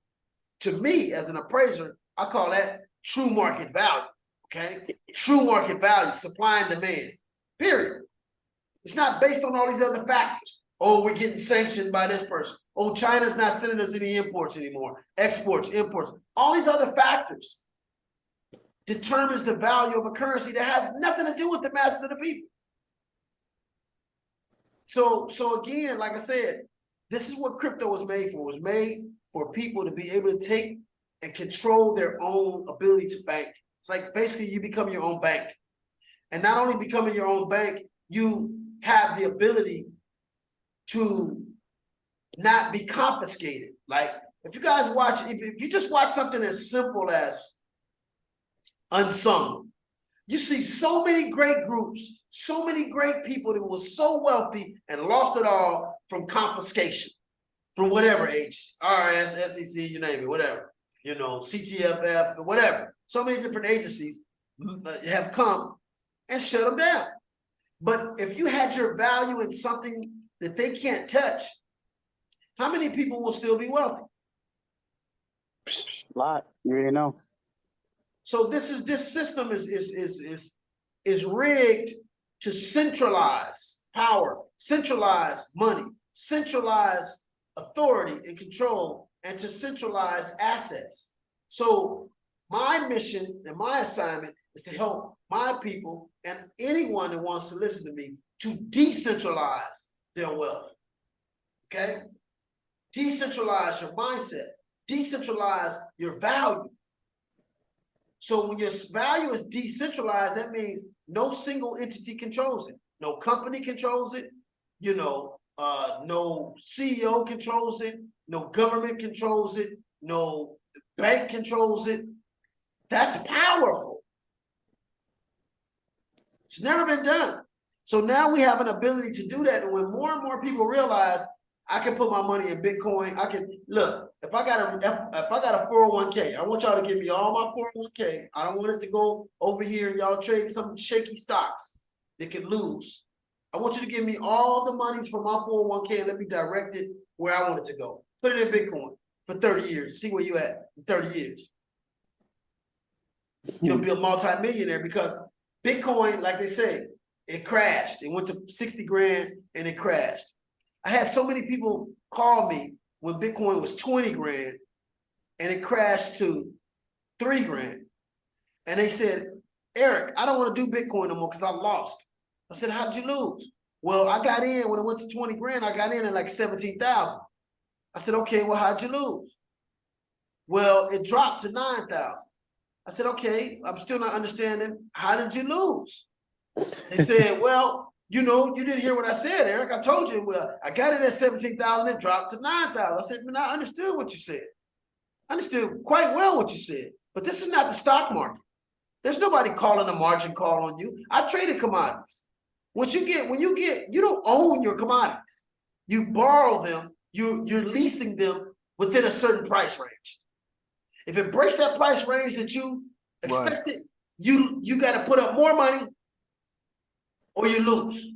to me as an appraiser, I call that true market value. Okay? True market value, supply and demand. Period. It's not based on all these other factors. Oh, we're getting sanctioned by this person. Oh, China's not sending us any imports anymore. Exports, imports, all these other factors determines the value of a currency that has nothing to do with the masses of the people. So again, like I said, this is what crypto was made for. It was made for people to be able to take and control their own ability to bank. It's like basically you become your own bank. And not only becoming your own bank, you have the ability to not be confiscated. Like if you guys watch, if you just watch something as simple as Unsung, you see so many great groups, so many great people that were so wealthy and lost it all from confiscation, from whatever agency, IRS, SEC, you name it, whatever, you know, CTFF, whatever. So many different agencies have come and shut them down. But if you had your value in something that they can't touch, how many people will still be wealthy? A lot, you already know. So this system is rigged to centralize power, centralize money, centralize authority and control, and to centralize assets. So my mission and my assignment is to help my people and anyone that wants to listen to me to decentralize their wealth. Okay? Decentralize your mindset, decentralize your value. So when your value is decentralized, that means no single entity controls it. No company controls it. You know, no CEO controls it. No government controls it. No bank controls it. That's powerful. It's never been done. So now we have an ability to do that. And when more and more people realize I can put my money in Bitcoin, I can look, if I got a 401k, I want y'all to give me all my 401k. I don't want it to go over here and y'all trade some shaky stocks that could lose. I want you to give me all the monies from my 401k and let me direct it where I want it to go. Put it in Bitcoin for 30 years. See where you at in 30 years. You'll be a multi-millionaire because Bitcoin, like they say, it crashed. It went to 60 grand and it crashed. I had so many people call me when Bitcoin was 20 grand and it crashed to 3 grand. And they said, Eric, I don't want to do Bitcoin no more because I lost. I said, how'd you lose? Well, I got in when it went to 20 grand, I got in at like 17,000. I said, okay, well, how'd you lose? Well, it dropped to 9,000. I said, okay, I'm still not understanding. How did you lose? They said, well, you know, you didn't hear what I said, Eric. I told you, well, I got it at 17,000, it dropped to 9,000. I said, man, I understood what you said. I understood quite well what you said, but this is not the stock market. There's nobody calling a margin call on you. I traded commodities. When you don't own your commodities. You borrow them, you're leasing them within a certain price range. If it breaks that price range that you expected, right, you got to put up more money or you lose.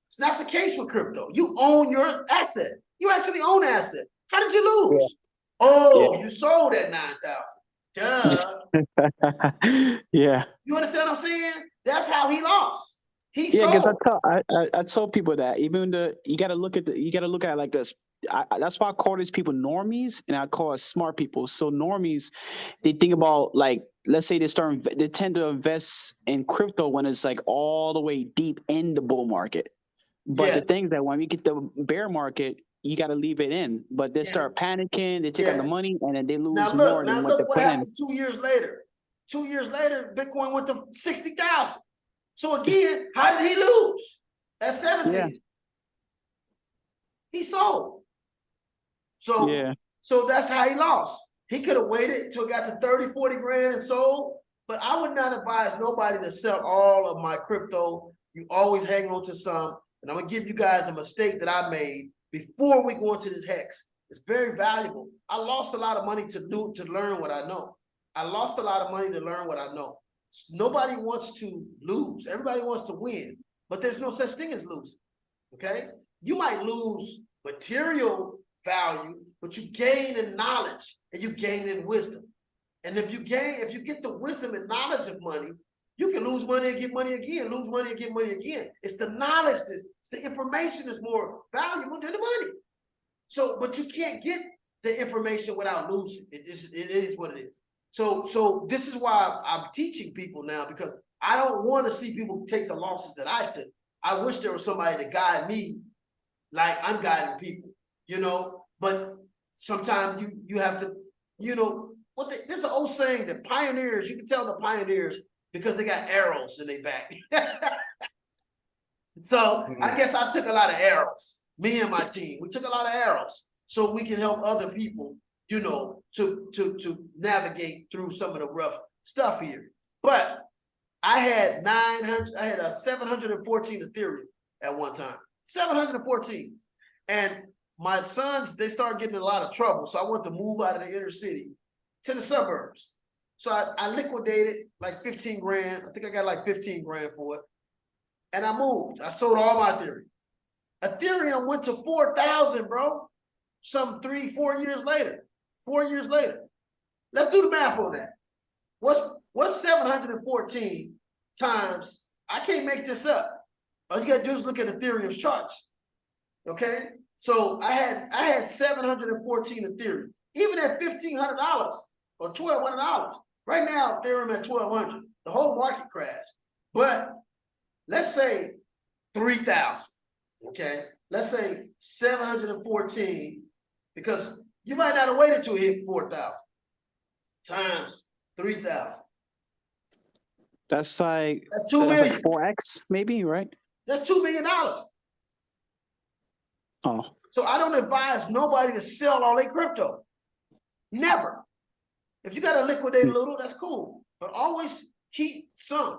It's not the case with crypto. You own your asset. You actually own asset. How did you lose? Yeah. Oh, yeah. You sold at 9,000. Duh. Yeah. You understand what I'm saying? That's how he lost. He sold. Yeah, because I told people that even you got to look at it like this. That's why I call these people normies, and I call it smart people. So normies, they think about, like, let's say they tend to invest in crypto when it's like all the way deep in the bull market. But yes, the thing is that when we get the bear market, you got to leave it in. But they start panicking, they take out the money, and then they lose more than what they put in. Now look what happened 2 years later. 2 years later, Bitcoin went to 60,000. So again, how did he lose at 17? Yeah. He sold. So that's how he lost. He could have waited until it got to 30, 40 grand and sold, but I would not advise nobody to sell all of my crypto. You always hang on to some, and I'm gonna give you guys a mistake that I made before we go into this hex. It's very valuable. I lost a lot of money to learn what I know. I lost a lot of money to learn what I know. Nobody wants to lose. Everybody wants to win, but there's no such thing as losing, okay? You might lose material value, but you gain in knowledge and you gain in wisdom. And if you get the wisdom and knowledge of money, You can lose money and get money again, lose money and get money again. It's the knowledge, it's the information that's more valuable than the money. So, but you can't get the information without losing. It is what it is. So this is why I'm teaching people now, because I don't want to see people take the losses that I took. I wish there was somebody to guide me like I'm guiding people, you know, but sometimes you have to, you know, there's an old saying that pioneers, you can tell the pioneers because they got arrows in their back. So I guess I took a lot of arrows, me and my team, we took a lot of arrows so we can help other people, you know, to navigate through some of the rough stuff here. But I had 714 Ethereum at one time, 714. And my sons, they started getting in a lot of trouble. So I wanted to move out of the inner city to the suburbs. So I liquidated like 15 grand. I think I got like 15 grand for it. And I moved. I sold all my Ethereum. Ethereum went to 4,000, bro. Some 3-4 years later. 4 years later. Let's do the math on that. What's 714 times? I can't make this up. All you gotta do is look at Ethereum's charts. Okay? So I had 714 Ethereum. Even at $1,500 or $1,200. Right now, Ethereum at 1,200. The whole market crashed. But let's say 3,000. Okay? Let's say 714, because you might not have waited till it hit 4,000 times 3,000. That's like That's $2 million. like 4x, maybe, right? That's $2 million. Oh, So I don't advise nobody to sell all their crypto. Never. If you got to liquidate a little, that's cool. But always keep some.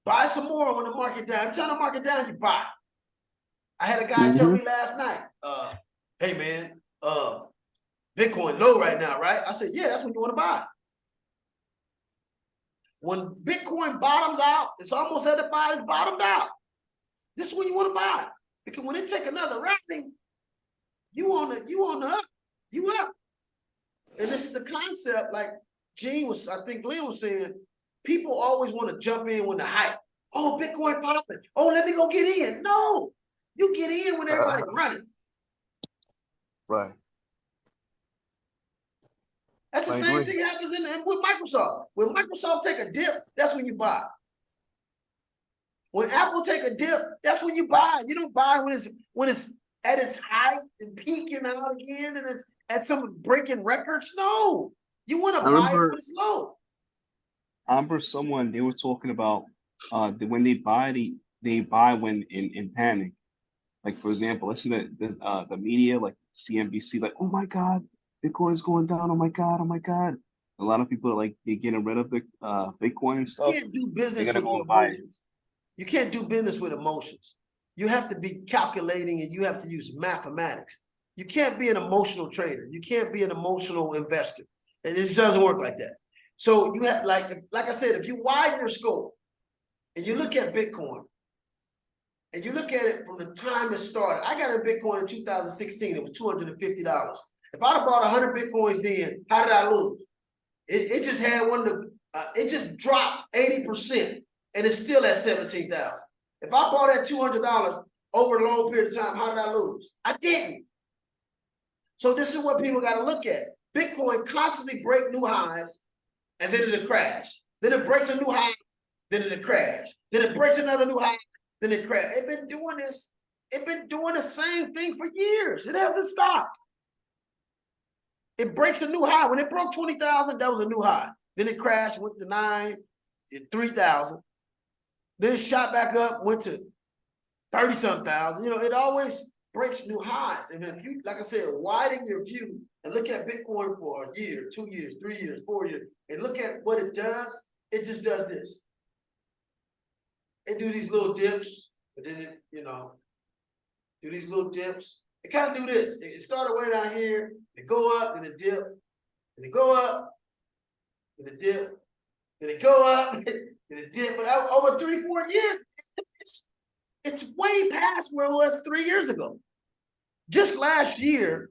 Buy some more when the market down. Every time the market down, you buy. I had a guy tell me last night, hey man, Bitcoin low right now, right? I said, yeah, that's when you want to buy. When Bitcoin bottoms out, it's almost at the bottom, it's bottomed out. This is when you want to buy. Because when it take another rally, you on the up, you up. And this is the concept, like Gene was, I think Glenn was saying, people always want to jump in when the hype. Oh, Bitcoin popping. Oh, let me go get in. No, you get in when everybody's running. Right. That's the same thing happens with Microsoft. When Microsoft take a dip, that's when you buy. When Apple take a dip, that's when you buy. You don't buy when it's at its height and peaking out again and it's at some breaking records. No, you want to buy it when it's low. I remember someone, they were talking about when they buy when in panic. Like for example, listen to the media like CNBC, like, oh my God, Bitcoin's going down. Oh my God, oh my God. A lot of people are like they're getting rid of the Bitcoin and stuff. You can't do business with go buy it. emotions. You can't do business with emotions. You have to be calculating and you have to use mathematics. You can't be an emotional trader. You can't be an emotional investor. It just doesn't work like that. So you have, like I said, if you widen your scope and you look at Bitcoin and you look at it from the time it started, I got a Bitcoin in 2016. It was $250. If I'd have bought 100 Bitcoins then, how did I lose? It just had one of the, it just dropped 80%. And it's still at 17,000. If I bought at $200 over a long period of time, how did I lose? I didn't. So this is what people got to look at. Bitcoin constantly break new highs, and then it'll crash. Then it breaks a new high, then it'll crash. Then it breaks another new high, then it crash. It's been doing this. It's been doing the same thing for years. It hasn't stopped. It breaks a new high. When it broke 20,000, that was a new high. Then it crashed, went to 9, 3,000. Then it shot back up, went to 30-something thousand. You know, it always breaks new highs. And if you, like I said, widen your view and look at Bitcoin for a year, 2 years, 3 years, 4 years, and look at what it does, it just does this. It do these little dips, but then it, you know, do these little dips. It kind of do this. It started way down here, it go up, and it dip, and it go up, and it dip, and it go up, and it dip. But over 3-4 years, it's way past where it was 3 years ago. Just last year,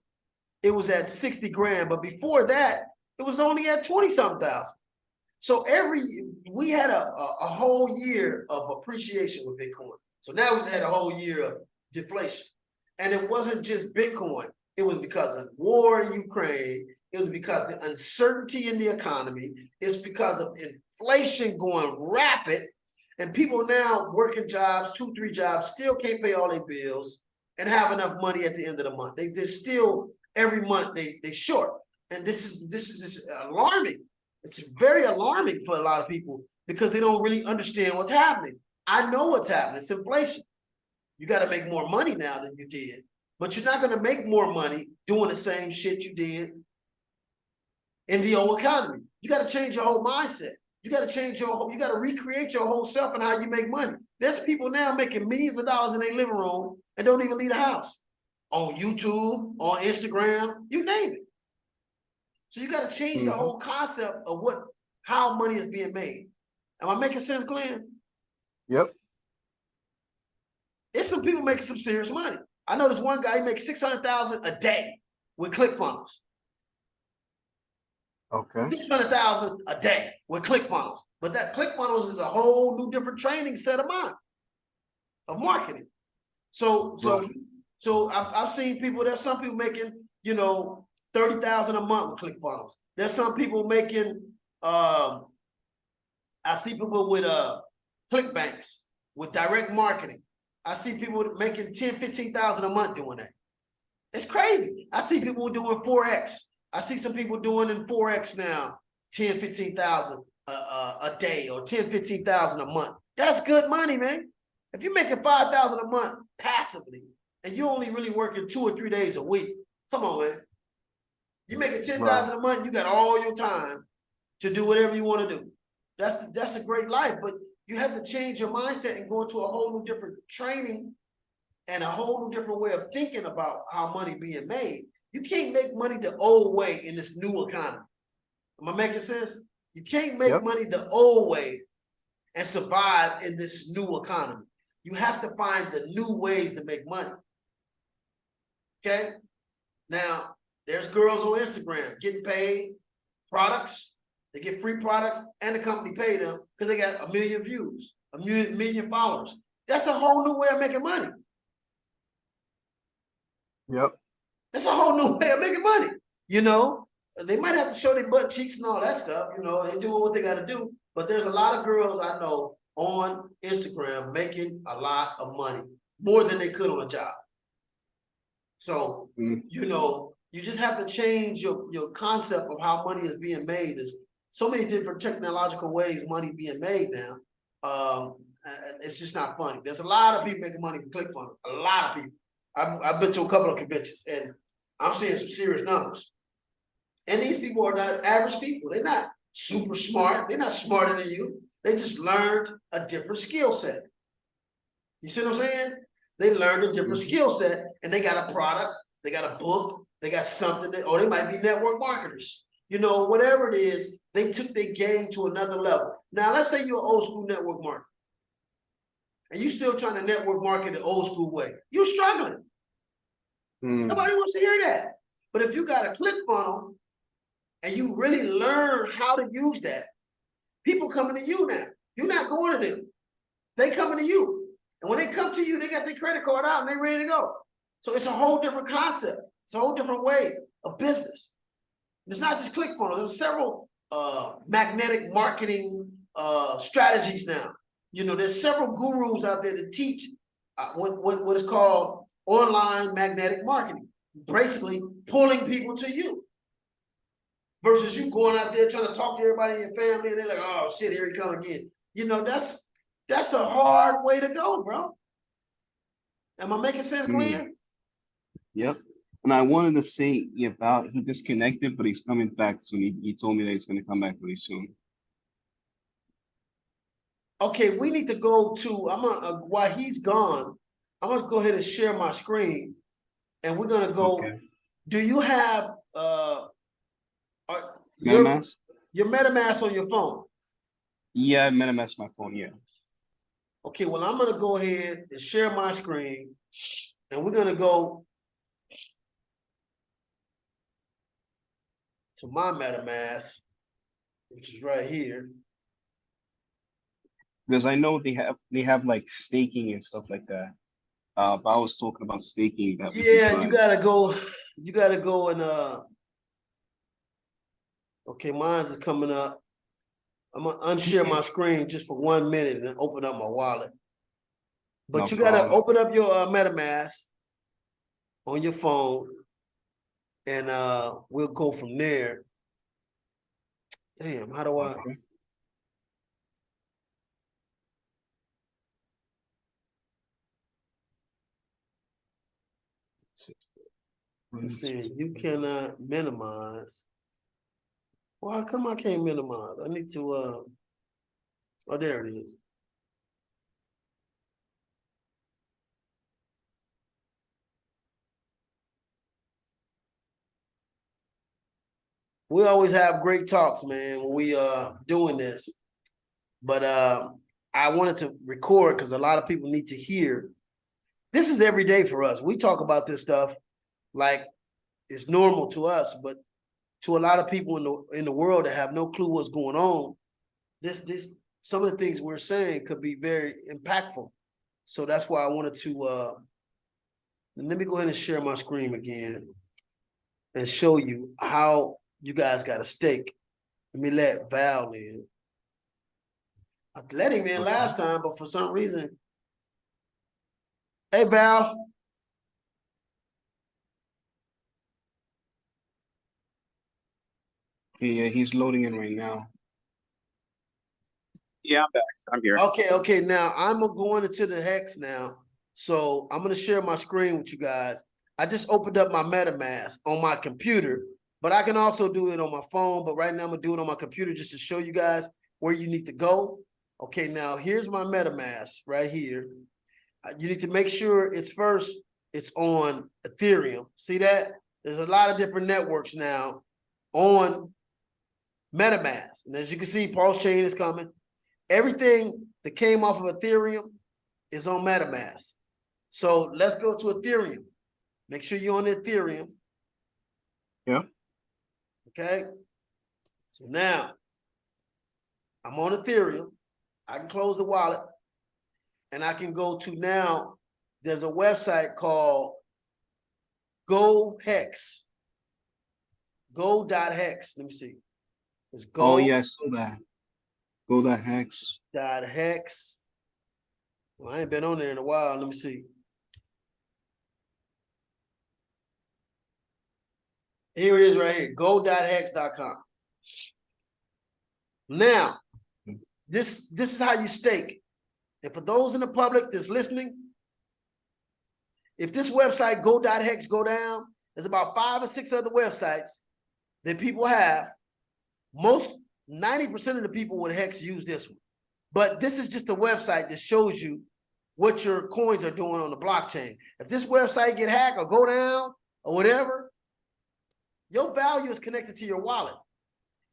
it was at 60 grand, but before that, it was only at 20-something thousand. So we had a whole year of appreciation with Bitcoin. So now we just had a whole year of deflation. And it wasn't just Bitcoin. It was because of war in Ukraine. It was because of the uncertainty in the economy. It's because of inflation going rapid. And people now working jobs, 2-3 jobs, still can't pay all their bills and have enough money at the end of the month. They're still, every month they short. And this is just alarming. It's very alarming for a lot of people because they don't really understand what's happening. I know what's happening. It's inflation. You got to make more money now than you did, but you're not going to make more money doing the same shit you did in the old economy. You got to change your whole mindset. You got to change you got to recreate your whole self and how you make money. There's people now making millions of dollars in their living room and don't even leave the house. On YouTube, on Instagram, you name it. So you got to change the whole concept of how money is being made. Am I making sense, Glenn? Yep. It's some people making some serious money. I know this one guy, he makes $600,000 a day with ClickFunnels. Okay. $600,000 a day with ClickFunnels. But that ClickFunnels is a whole new different training set of mind of marketing. So I've seen people, there's some people making, $30,000 a month with ClickFunnels. There's some people making, I see people with ClickBanks, with direct marketing. I see people making $10,000, $15,000 a month doing that. It's crazy. I see people doing 4X. I see some people doing in 4X now, 10, 15,000 a day or 10, 15,000 a month. That's good money, man. If you're making 5,000 a month passively and you're only really working 2 or 3 days a week, come on, man. You're making 10,000 a month, you got all your time to do whatever you want to do. That's a great life, but you have to change your mindset and go into a whole new different training and a whole new different way of thinking about how money being made. You can't make money the old way in this new economy. Am I making sense? You can't make money the old way and survive in this new economy. You have to find the new ways to make money. Okay? Now, there's girls on Instagram getting paid products. They get free products and the company pay them because they got 1 million views, 1 million followers. That's a whole new way of making money. Yep. That's a whole new way of making money. They might have to show their butt cheeks and all that stuff. They're doing what they got to do. But there's a lot of girls I know on Instagram making a lot of money, more than they could on a job. So, you just have to change your concept of how money is being made. There's so many different technological ways money being made now. It's just not funny. There's a lot of people making money from ClickFunnels. A lot of people. I've been to a couple of conventions and I'm seeing some serious numbers. And these people are not average people. They're not super smart. They're not smarter than you. They just learned a different skill set. You see what I'm saying? They learned a different skill set and they got a product, they got a book, they got something, or they might be network marketers. Whatever it is, they took their game to another level. Now, let's say you're an old school network marketer and you're still trying to network market the old school way. You're struggling. Nobody wants to hear that. But if you got a ClickFunnels and you really learn how to use that, people coming to you now. You're not going to them. They coming to you. And when they come to you, they got their credit card out and they're ready to go. So it's a whole different concept. It's a whole different way of business. It's not just ClickFunnels. There's several magnetic marketing strategies now. There's several gurus out there that teach what is called online magnetic marketing, basically pulling people to you versus you going out there trying to talk to everybody in your family and they're like, oh shit, here he come again. That's a hard way to go, bro. Am I making sense, Glenn? Yep. And I wanted to say about he disconnected, but he's coming back soon. He told me that he's going to come back really soon. Okay, we need to go to, while he's gone, I'm going to go ahead and share my screen and we're going to go. Okay. Do you have MetaMask? Your MetaMask on your phone? Yeah, MetaMask my phone, yeah. Okay, well, I'm going to go ahead and share my screen and we're going to go to my MetaMask. which is right here. Because I know they have like staking and stuff like that. But I was talking about staking that we can Yeah, try. you gotta go and okay, mine's is coming up. I'm gonna unshare my screen just for 1 minute and then open up my wallet. But No you gotta problem. open up your MetaMask on your phone, and we'll go from there. Damn, how do I? Okay. Let's see, you cannot minimize. Well, how come I can't minimize? I need to oh, there it is. We always have great talks, man, when we doing this. But I wanted to record because a lot of people need to hear. This is every day for us. We talk about this stuff like it's normal to us, but to a lot of people in the world that have no clue what's going on, this some of the things we're saying could be very impactful. So that's why I wanted to let me go ahead and share my screen again and show you how you guys got a stake. Let me let Val in. I let him in last time, but for some reason. Hey, Val. Yeah, he's loading in right now. Yeah, I'm back. I'm here. Okay. Now I'm going into the Hex now. So I'm gonna share my screen with you guys. I just opened up my MetaMask on my computer, but I can also do it on my phone. But right now I'm gonna do it on my computer just to show you guys where you need to go. Okay, now here's my MetaMask right here. You need to make sure it's on Ethereum. See that? There's a lot of different networks now on MetaMask. And as you can see, Pulse Chain is coming. Everything that came off of Ethereum is on MetaMask. So let's go to Ethereum. Make sure you're on Ethereum. Yeah. Okay. So now I'm on Ethereum. I can close the wallet and I can go to now. There's a website called GoHex. Go.hex. Let me see. It's Oh yeah, I saw that. Go that hex. Go.hex. Well, I ain't been on there in a while. Let me see. Here it is right here. Go.hex.com. Now, this is how you stake. And for those in the public that's listening, if this website go.hex go down, there's about 5 or 6 other websites that people have. Most 90% of the people with Hex use this one. But this is just a website that shows you what your coins are doing on the blockchain. If this website get hacked or go down or whatever, your value is connected to your wallet.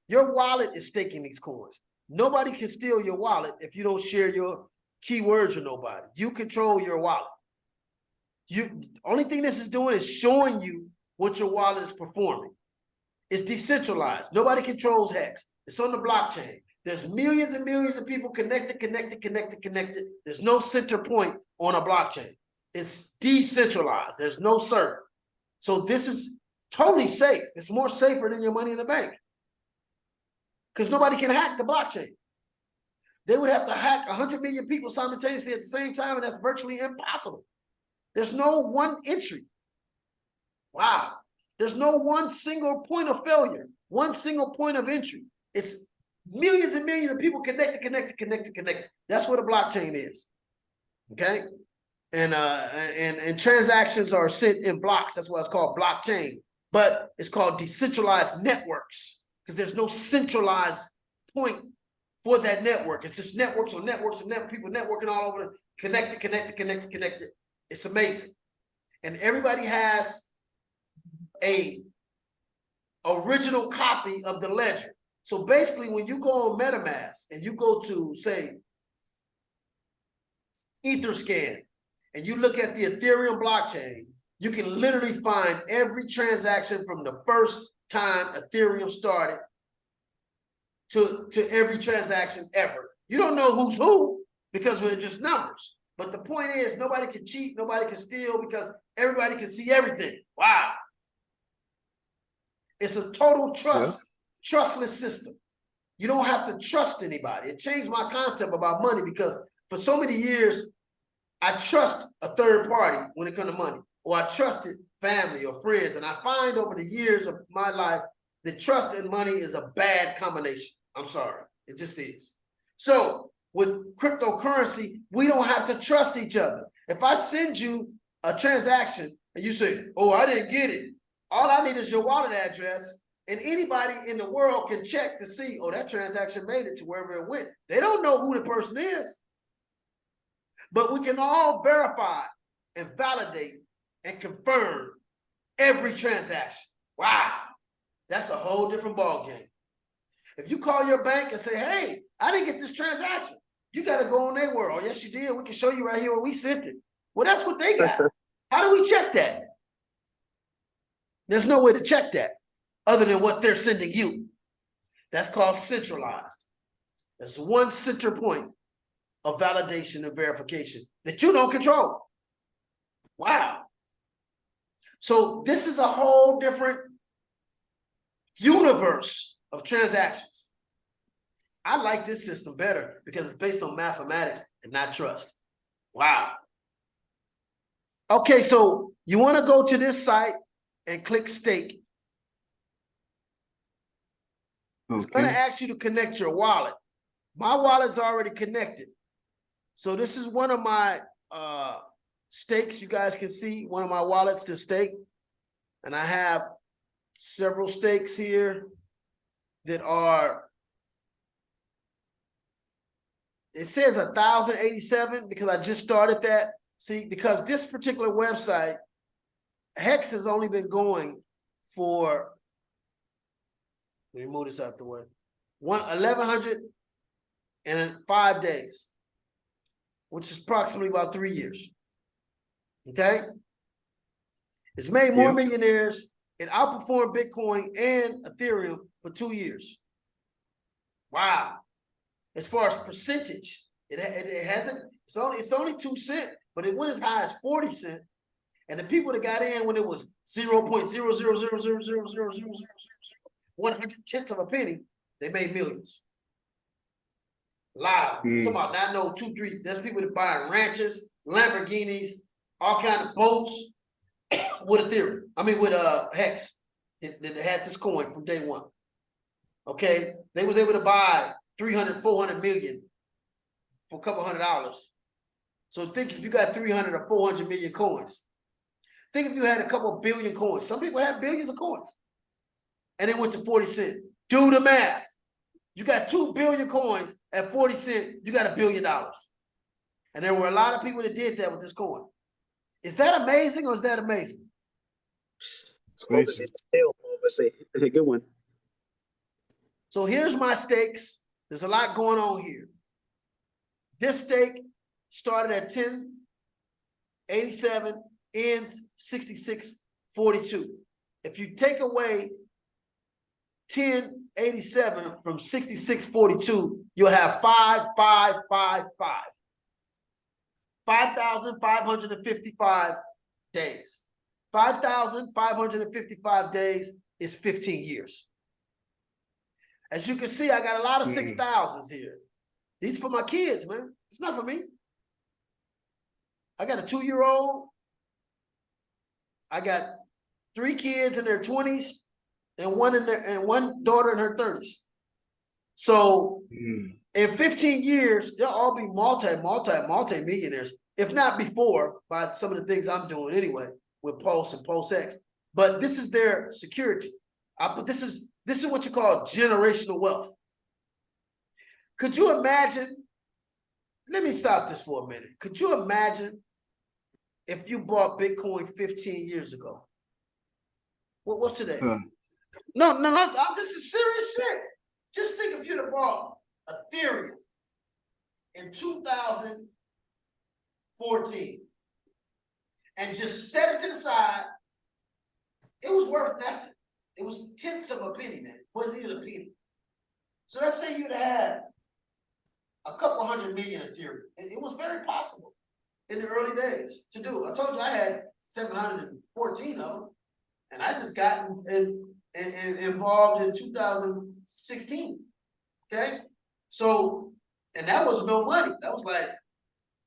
Your wallet is staking these coins. Nobody can steal your wallet if you don't share your keywords with nobody. You control your wallet. Only thing this is doing is showing you what your wallet is performing. It's decentralized. Nobody controls Hex. It's on the blockchain. There's millions and millions of people connected. There's no center point on a blockchain. It's decentralized. There's no server. So this is totally safe. It's more safer than your money in the bank. Because nobody can hack the blockchain. They would have to hack 100 million people simultaneously at the same time, and that's virtually impossible. There's no one entry. Wow. There's no one single point of failure, one single point of entry. It's millions and millions of people connected. That's what a blockchain is. Okay? And transactions are sent in blocks. That's why it's called blockchain. But it's called decentralized networks because there's no centralized point for that network. It's just networks on networks and people networking all over, connected. It's amazing. And everybody has a original copy of the ledger. So basically, when you go on MetaMask and you go to, say, Etherscan, and you look at the Ethereum blockchain, you can literally find every transaction from the first time Ethereum started to every transaction ever. You don't know who's who because we're just numbers. But the point is, nobody can cheat, nobody can steal because everybody can see everything. Wow. It's a total trustless system. You don't have to trust anybody. It changed my concept about money because for so many years, I trust a third party when it comes to money, or I trusted family or friends. And I find over the years of my life that trust and money is a bad combination. I'm sorry. It just is. So with cryptocurrency, we don't have to trust each other. If I send you a transaction and you say, oh, I didn't get it, all I need is your wallet address, and anybody in the world can check to see, oh, that transaction made it to wherever it went. They don't know who the person is. But we can all verify and validate and confirm every transaction. Wow, that's a whole different ballgame. If you call your bank and say, hey, I didn't get this transaction, you got to go on their word. Oh, yes, you did. We can show you right here where we sent it. Well, that's what they got. How do we check that? There's no way to check that other than what they're sending you. That's called centralized. There's one center point of validation and verification that you don't control. Wow. So this is a whole different universe of transactions. I like this system better because it's based on mathematics and not trust. Wow. Okay, so you want to go to this site and click stake. It's going to ask you to connect your wallet. My wallet's already connected. So this is one of my stakes. You guys can see one of my wallets to stake. And I have several stakes here that are, it says 1,087 because I just started that. See, because this particular website, Hex has only been going for, let me move this out the way, 1,105 days, which is approximately about 3 years. Okay? It's made more millionaires. It outperformed Bitcoin and Ethereum for 2 years. Wow. As far as percentage, it hasn't, it's only 2 cents, but it went as high as 40 cents. And the people that got in when it was 0.000000001/100th of a penny, they made millions. A lot of them. Talking about not no 2, 3. There's people that buy ranches, Lamborghinis, all kind of boats with Ethereum. I mean with Hex that had this coin from day one. Okay, they was able to buy 300, 400 million for a couple $100. So think if you got 300 or 400 million coins. Think if you had a couple billion coins. Some people have billions of coins. And it went to 40 cents. Do the math. You got 2 billion coins at 40 cents, you got $1 billion. And there were a lot of people that did that with this coin. Is that amazing or is that amazing? It's amazing. It's a good one. So here's my stakes. There's a lot going on here. This stake started at 10.87, ends 66.42. If you take away 10.87 from 66.42, you'll have 5,555. 5,555 days. 5,555 days is 15 years. As you can see, I got a lot of 6,000s here. These are for my kids, man. It's not for me. I got a 2-year-old. I got 3 kids in their 20s and one daughter in her 30s. So in 15 years, they'll all be multi-millionaires, if not before, by some of the things I'm doing anyway with Pulse and Pulse X. But this is their security. This is what you call generational wealth. Could you imagine? Let me stop this for a minute. Could you imagine if you bought Bitcoin 15 years ago? What's today? No, this is serious shit. Just think if you'd have bought Ethereum in 2014 and just set it to the side, it was worth nothing. It was tenths of a penny, man. It wasn't even a penny. So let's say you'd had a couple 100 million Ethereum. It was very possible in the early days to do. I told you I had 714 of them, and I just got involved in 2016. Okay, so and that was no money. That was like,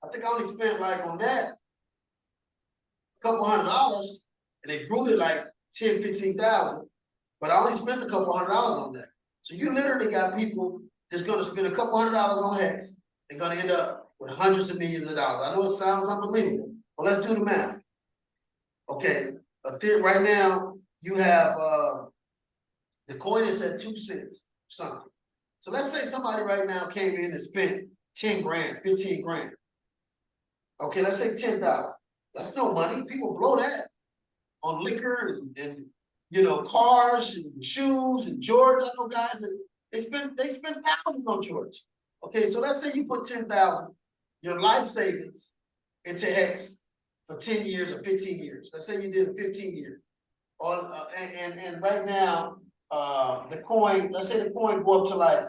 I think I only spent like on that a couple $100, and they grew to like 10, 15,000. But I only spent a couple $100 on that. So you literally got people that's going to spend a couple $100 on Hex. They're going to end up with hundreds of millions of dollars. I know it sounds unbelievable, but let's do the math. Okay, right now you have the coin is at 2 cents something. So let's say somebody right now came in and spent 10 grand, 15 grand. Okay, let's say 10,000. That's no money. People blow that on liquor and you know, cars and shoes and George. I know guys that they spend thousands on George. Okay, so let's say you put 10,000, your life savings into Hex for 10 years or 15 years. Let's say you did a 15 year. And right now, the coin, let's say the coin go up to like,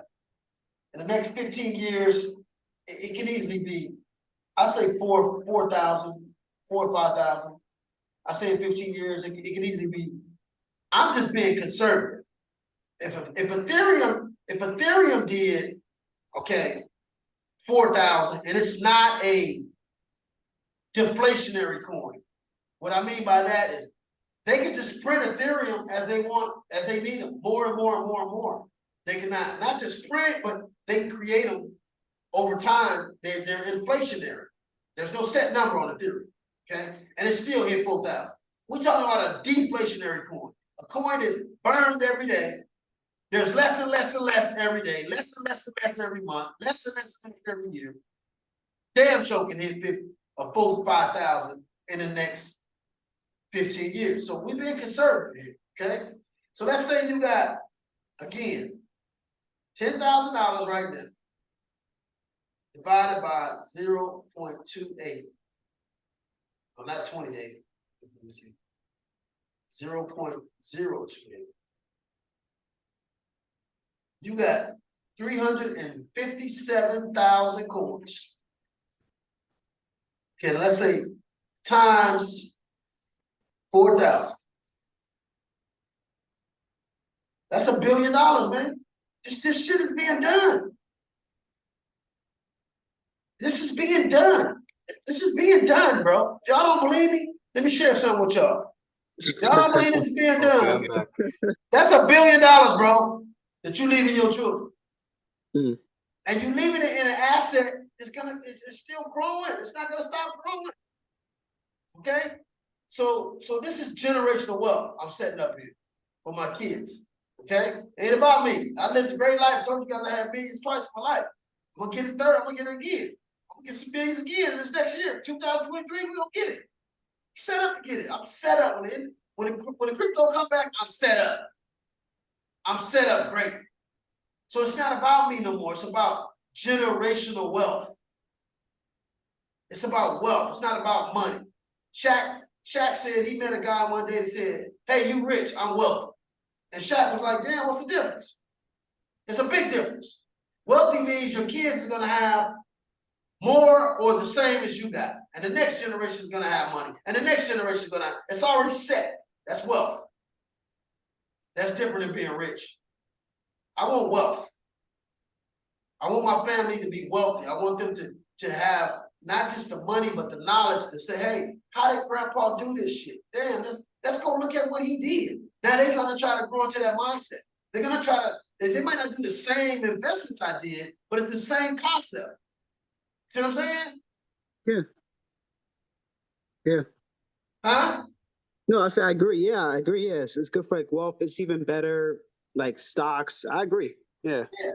in the next 15 years, it can easily be, I say 4,000, 4,000 or 5,000. I say in 15 years, it can easily be. I'm just being conservative. If Ethereum did, okay, 4,000, and it's not a deflationary coin. What I mean by that is they can just print Ethereum as they want, as they need them, more and more and more and more. They can not just print, but they can create them over time. They're inflationary. There's no set number on Ethereum, okay? And it's still hit 4,000. We're talking about a deflationary coin. A coin is burned every day. There's less and less and less every day, less and less and less every month, less and less and less every year. Damn sure can hit 50 or 5,000 in the next 15 years. So we're being conservative here, okay? So let's say you got, again, $10,000 right now, divided by 0.28. Well, not 28. Let me see. 0.028. You got 357,000 coins. Okay, let's say times 4,000. That's $1 billion, man. This shit is being done. This is being done. This is being done, bro. If y'all don't believe me, let me share something with y'all. If y'all don't believe this is being done, that's $1 billion, bro, that you leaving your children. Mm. And you leaving it in an asset, it's still growing. It's not gonna stop growing. Okay? So this is generational wealth I'm setting up here for my kids. Okay? It ain't about me. I lived a great life. I told you guys I had millions twice in my life. I'm gonna get it third, I'm gonna get it again. I'm gonna get some millions again this next year. 2023, we're gonna get it. I'm set up to get it. I'm set up when the crypto come back, I'm set up. I'm set up great. So it's not about me no more. It's about generational wealth. It's about wealth. It's not about money. Shaq said he met a guy one day that said, "Hey, you rich, I'm wealthy." And Shaq was like, "Damn, what's the difference?" It's a big difference. Wealthy means your kids are gonna have more or the same as you got. And the next generation is gonna have money. And the next generation is gonna have, it's already set. That's wealth. That's different than being rich. I want wealth. I want my family to be wealthy. I want them to have not just the money, but the knowledge to say, "Hey, how did grandpa do this shit? Damn, let's go look at what he did." Now they're gonna try to grow into that mindset. They're gonna try to, they might not do the same investments I did, but it's the same concept. See what I'm saying? Yeah. Yeah. Huh? No, I agree. Yeah, I agree. Yes, it's good for like wealth. It's even better like stocks. I agree. Yeah. Yeah.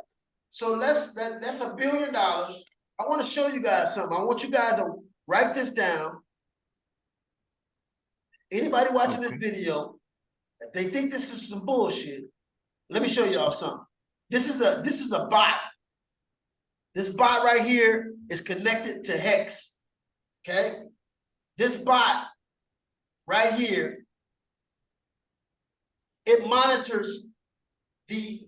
So that's $1 billion. I want to show you guys something. I want you guys to write this down. Anybody watching this video, if they think this is some bullshit, let me show y'all something. This is a bot. This bot right here is connected to Hex. Okay? This bot right here, it monitors the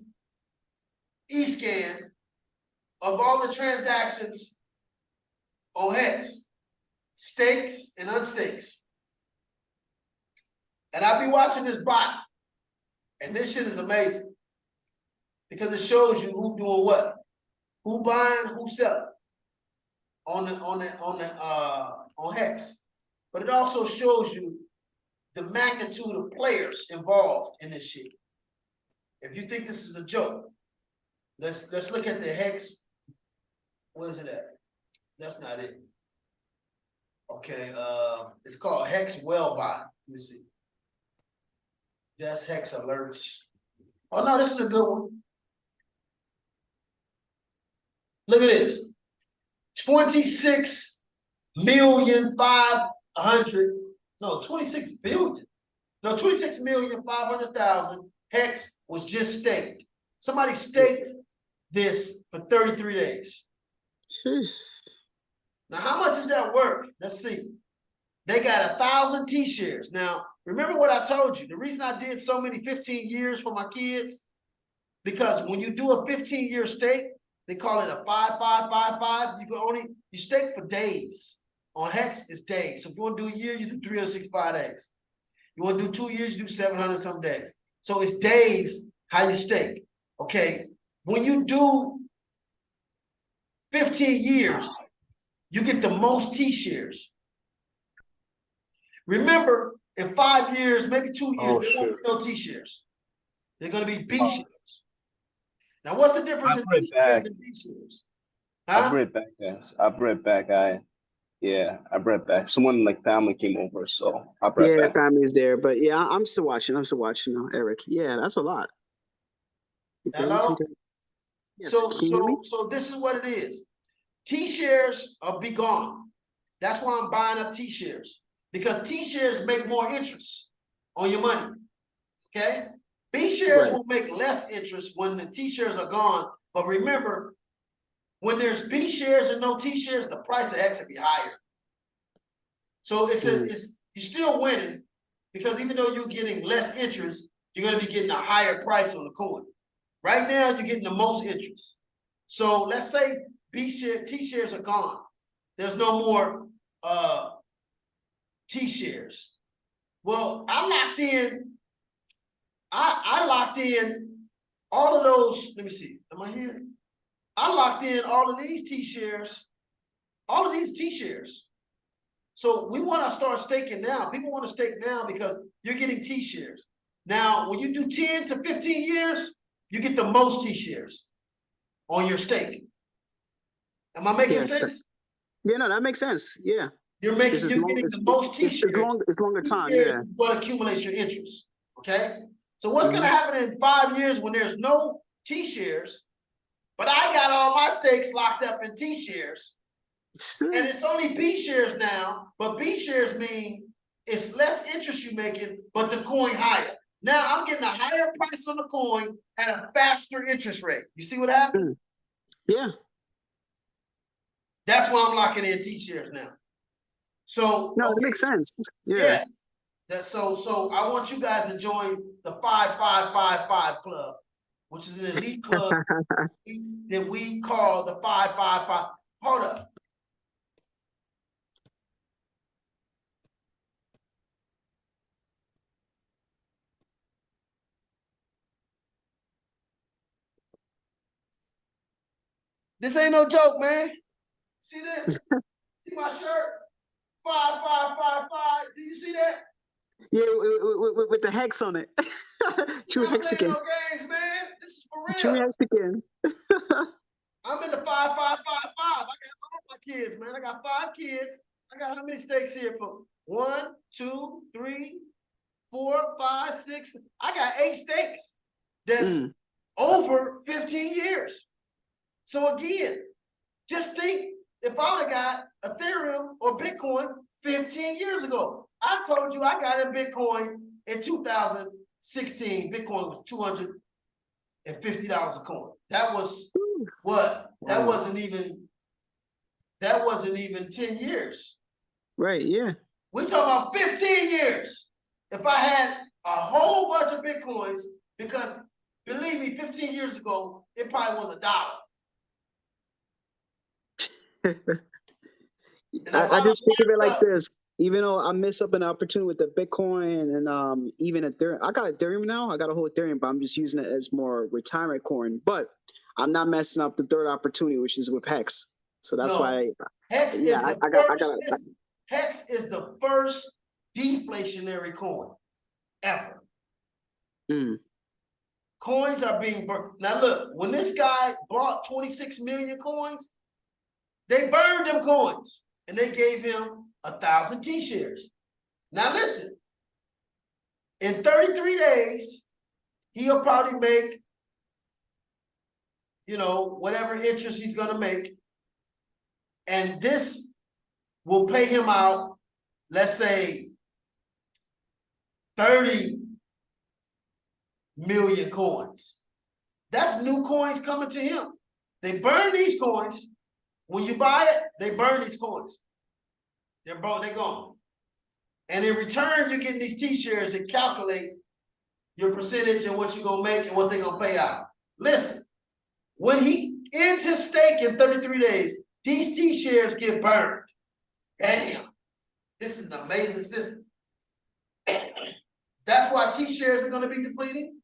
e-scan of all the transactions on Hex, stakes and unstakes. And I be watching this bot, and this shit is amazing because it shows you who doing what, who buying, who selling on Hex. But it also shows you the magnitude of players involved in this shit. If you think this is a joke, let's look at the Hex. Where's it at? That's not it. Okay, it's called Hex Wellbot. Let me see. That's Hex alerts. Oh no, this is a good one. Look at this. 26,500,000. No, 26 billion. No, 26,500,000 Hex was just staked. Somebody staked this for 33 days. Now, how much is that worth? Let's see. They got 1,000 T-shares. Now, remember what I told you. The reason I did so many 15 years for my kids, because when you do a 15-year stake, they call it a 5-5-5-5. You stake for days. On Hex, it's days. So if you want to do a year, you do 365 days. You want to do 2 years, you do 700 some days. So it's days how you stake. Okay. When you do 15 years, you get the most T-shares. Remember, in 5 years, maybe 2 years, there won't be no T-shares. They're going to be B-shares. Now, what's the difference in T-shares and B-shares? Huh? I'll bring it back, guys. I'll bring it back. I brought it back. Someone like family came over, so I'll bring it back. Yeah, family's there, but yeah, I'm still watching. Eric. Yeah, that's a lot. Hello? Yes. So this is what it is. T-shares will be gone. That's why I'm buying up T-shares, because T-shares make more interest on your money. Okay? B-shares will make less interest when the T-shares are gone. But remember, when there's B-shares and no T-shares, the price of X will be higher. So you're still winning, because even though you're getting less interest, you're going to be getting a higher price on the coin. Right now, you're getting the most interest. So let's say T-shares are gone. There's no more T-shares. Well, I locked in all of those. Let me see. Am I here? I locked in all of these T-shares. All of these T-shares. So we want to start staking now. People want to stake now because you're getting T-shares. Now, when you do 10 to 15 years, you get the most T-shares on your stake. Am I making sense? Yeah, no, that makes sense. Yeah. You're getting the most T-shares. It's longer time. T-shares is what accumulates your interest. Okay. So what's going to happen in 5 years when there's no T-shares, but I got all my stakes locked up in T-shares, and it's only B-shares now, but B-shares mean it's less interest you're making, but the coin higher. Now I'm getting a higher price on the coin at a faster interest rate. You see what happened? Yeah. That's why I'm locking in T-shares now. So no, it makes sense. Yeah. Yes. So I want you guys to join the 5555 Club, which is an elite club that we call the 555. Hold up. This ain't no joke, man. See this? See my shirt? 5555. Do you see that? Yeah, with the hex on it. True Hexican. No games, man. This is for real. True Hexican. I'm in the 5555. I got all my kids, man. I got 5 kids. I got how many stakes here for? 1, 2, 3, 4, 5, 6. I got 8 stakes. That's over 15 years. So again, just think if I would have got Ethereum or Bitcoin 15 years ago. I told you I got in Bitcoin in 2016. Bitcoin was $250 a coin. That was what? That wasn't even 10 years. Right, yeah. We're talking about 15 years. If I had a whole bunch of Bitcoins, because believe me, 15 years ago, it probably was $1. And if I I'm just think of it like up, this. Even though I miss up an opportunity with the Bitcoin and even Ethereum, I got Ethereum now. I got a whole Ethereum, but I'm just using it as more retirement coin. But I'm not messing up the third opportunity, which is with Hex. So that's no, why, Hex yeah, is the I first. got. Listen, Hex is the first deflationary coin ever. Mm, Coins are being burned. Now look, when this guy bought 26 million coins, they burned them coins and they gave him 1,000 T-shares. Now listen, in 33 days, he'll probably make, whatever interest he's gonna make. And this will pay him out, let's say, 30 million coins. That's new coins coming to him. They burn these coins. When you buy it, they burn these coins. They're gone. And in return, you're getting these T-shares that calculate your percentage and what you're gonna make and what they're gonna pay out. Listen, when he ends his stake in 33 days, these T-shares get burned. Damn, this is an amazing system. That's why T-shares are gonna be depleting,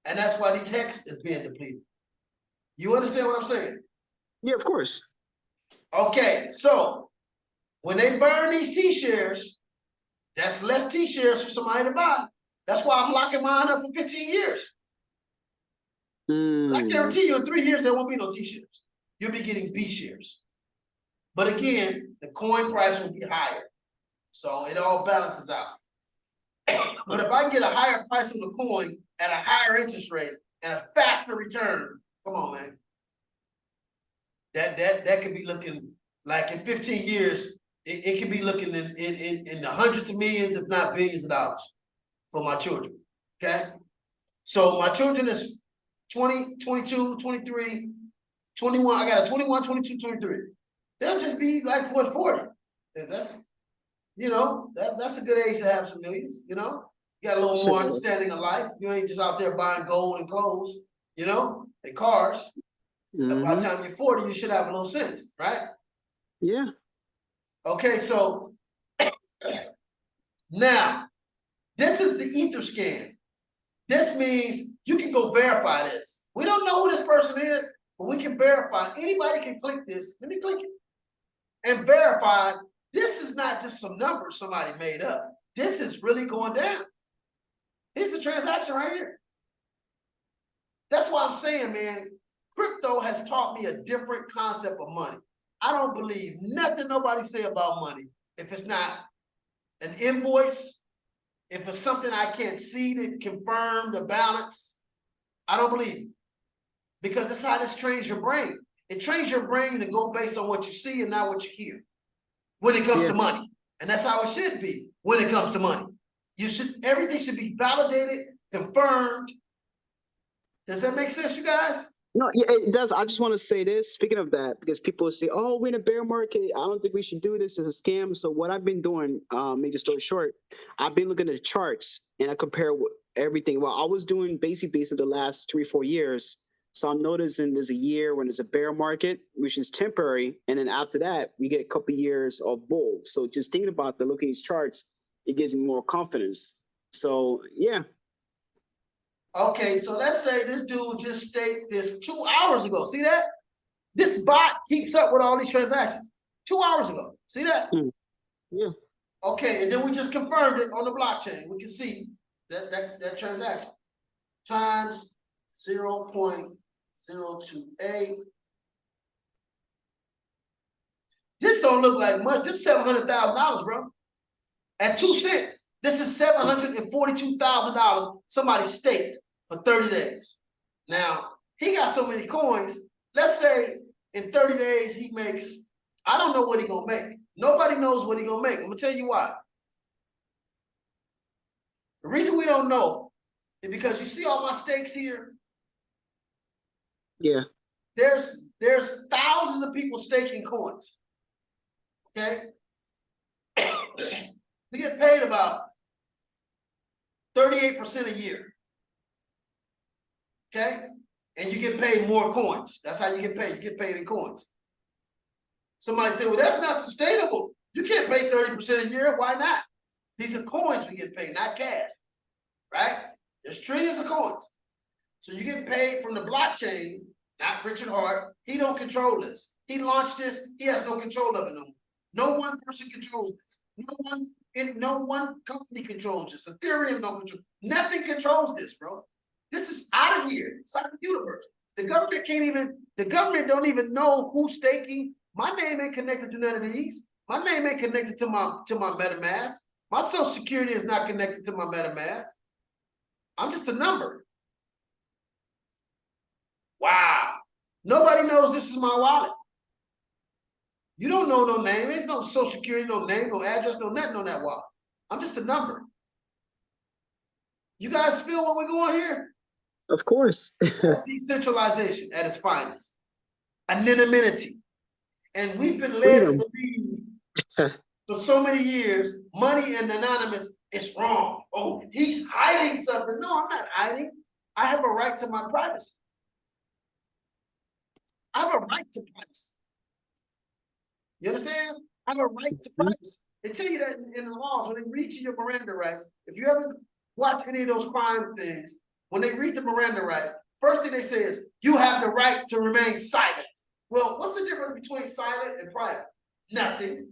and that's why these Hex is being depleted. You understand what I'm saying? yeah, of course. Okay, so when they burn these T-shares, that's less T-shares for somebody to buy. That's why I'm locking mine up for 15 years. I guarantee you in 3 years, there won't be no T-shares. You'll be getting B shares. But again, the coin price will be higher. So it all balances out. But if I can get a higher price on the coin at a higher interest rate and a faster return, come on, man. That could be looking like in 15 years, it could be looking in the hundreds of millions, if not billions of dollars for my children. Okay. So my children is 20, 22, 23, 21. I got a 21, 22, 23. They'll just be like, what, 40? That's, that's a good age to have some millions, You got a little more understanding of life. You ain't just out there buying gold and clothes, and cars. By the time you're 40, you should have a little sense, right? Yeah. Okay, so now, this is the Ether scan. This means you can go verify this. We don't know who this person is, but we can verify. Anybody can click this. Let me click it. And verify this is not just some numbers somebody made up. This is really going down. Here's the transaction right here. That's why I'm saying, man, crypto has taught me a different concept of money. I don't believe nothing nobody say about money if it's not an invoice, if it's something I can't see to confirm the balance. I don't believe it. Because that's how this trains your brain. It trains your brain to go based on what you see and not what you hear when it comes to money. And that's how it should be when it comes to money. Everything should be validated, confirmed. Does that make sense, you guys? No, yeah, it does. I just want to say this. Speaking of that, because people say, "Oh, we're in a bear market. I don't think we should do this. It's a scam." So what I've been doing, make the story short, I've been looking at the charts and I compare everything. Well, I was doing based on the last 3-4 years. So I'm noticing there's a year when there's a bear market, which is temporary, and then after that, we get a couple of years of bull. So just thinking about looking at these charts, it gives me more confidence. So yeah. Okay, so let's say this dude just staked this 2 hours ago. See that? This bot keeps up with all these transactions 2 hours ago. See that? Yeah. Okay, and then we just confirmed it on the blockchain. We can see that transaction times 0.028. This don't look like much. This is $700,000, bro. At 2 cents, this is $742,000 somebody staked for 30 days. Now, he got so many coins. Let's say in 30 days he makes, I don't know what he's gonna make. Nobody knows what he's gonna make. I'm gonna tell you why. The reason we don't know is because you see all my stakes here? Yeah. There's thousands of people staking coins. Okay? We get paid about 38% a year. Okay? and you get paid more coins. That's how you get paid. You get paid in coins. Somebody said, well, that's not sustainable. You can't pay 30% a year. Why not? These are coins we get paid, not cash, right? There's trillions of coins. So you get paid from the blockchain, not Richard Hart. He don't control this. He launched this. He has no control of it no more. No one person controls this. No one company controls this. Ethereum don't control. Nothing controls this, bro. This is out of here. It's like the universe. The government don't even know who's staking. My name ain't connected to none of these. My name ain't connected to my MetaMask. My social security is not connected to my MetaMask. I'm just a number. Wow. Nobody knows this is my wallet. You don't know no name. There's no social security, no name, no address, no nothing on that wallet. I'm just a number. You guys feel what we're going here? Of course. That's decentralization at its finest. Anonymity. And we've been led to believe for so many years, money and anonymous is wrong. Oh, he's hiding something. No, I'm not hiding. I have a right to my privacy. I have a right to privacy. You understand? I have a right to privacy. They tell you that in the laws, when they read you your Miranda rights, if you ever watch any of those crime things, when they read the Miranda right, first thing they say is, you have the right to remain silent. Well, what's the difference between silent and private? Nothing.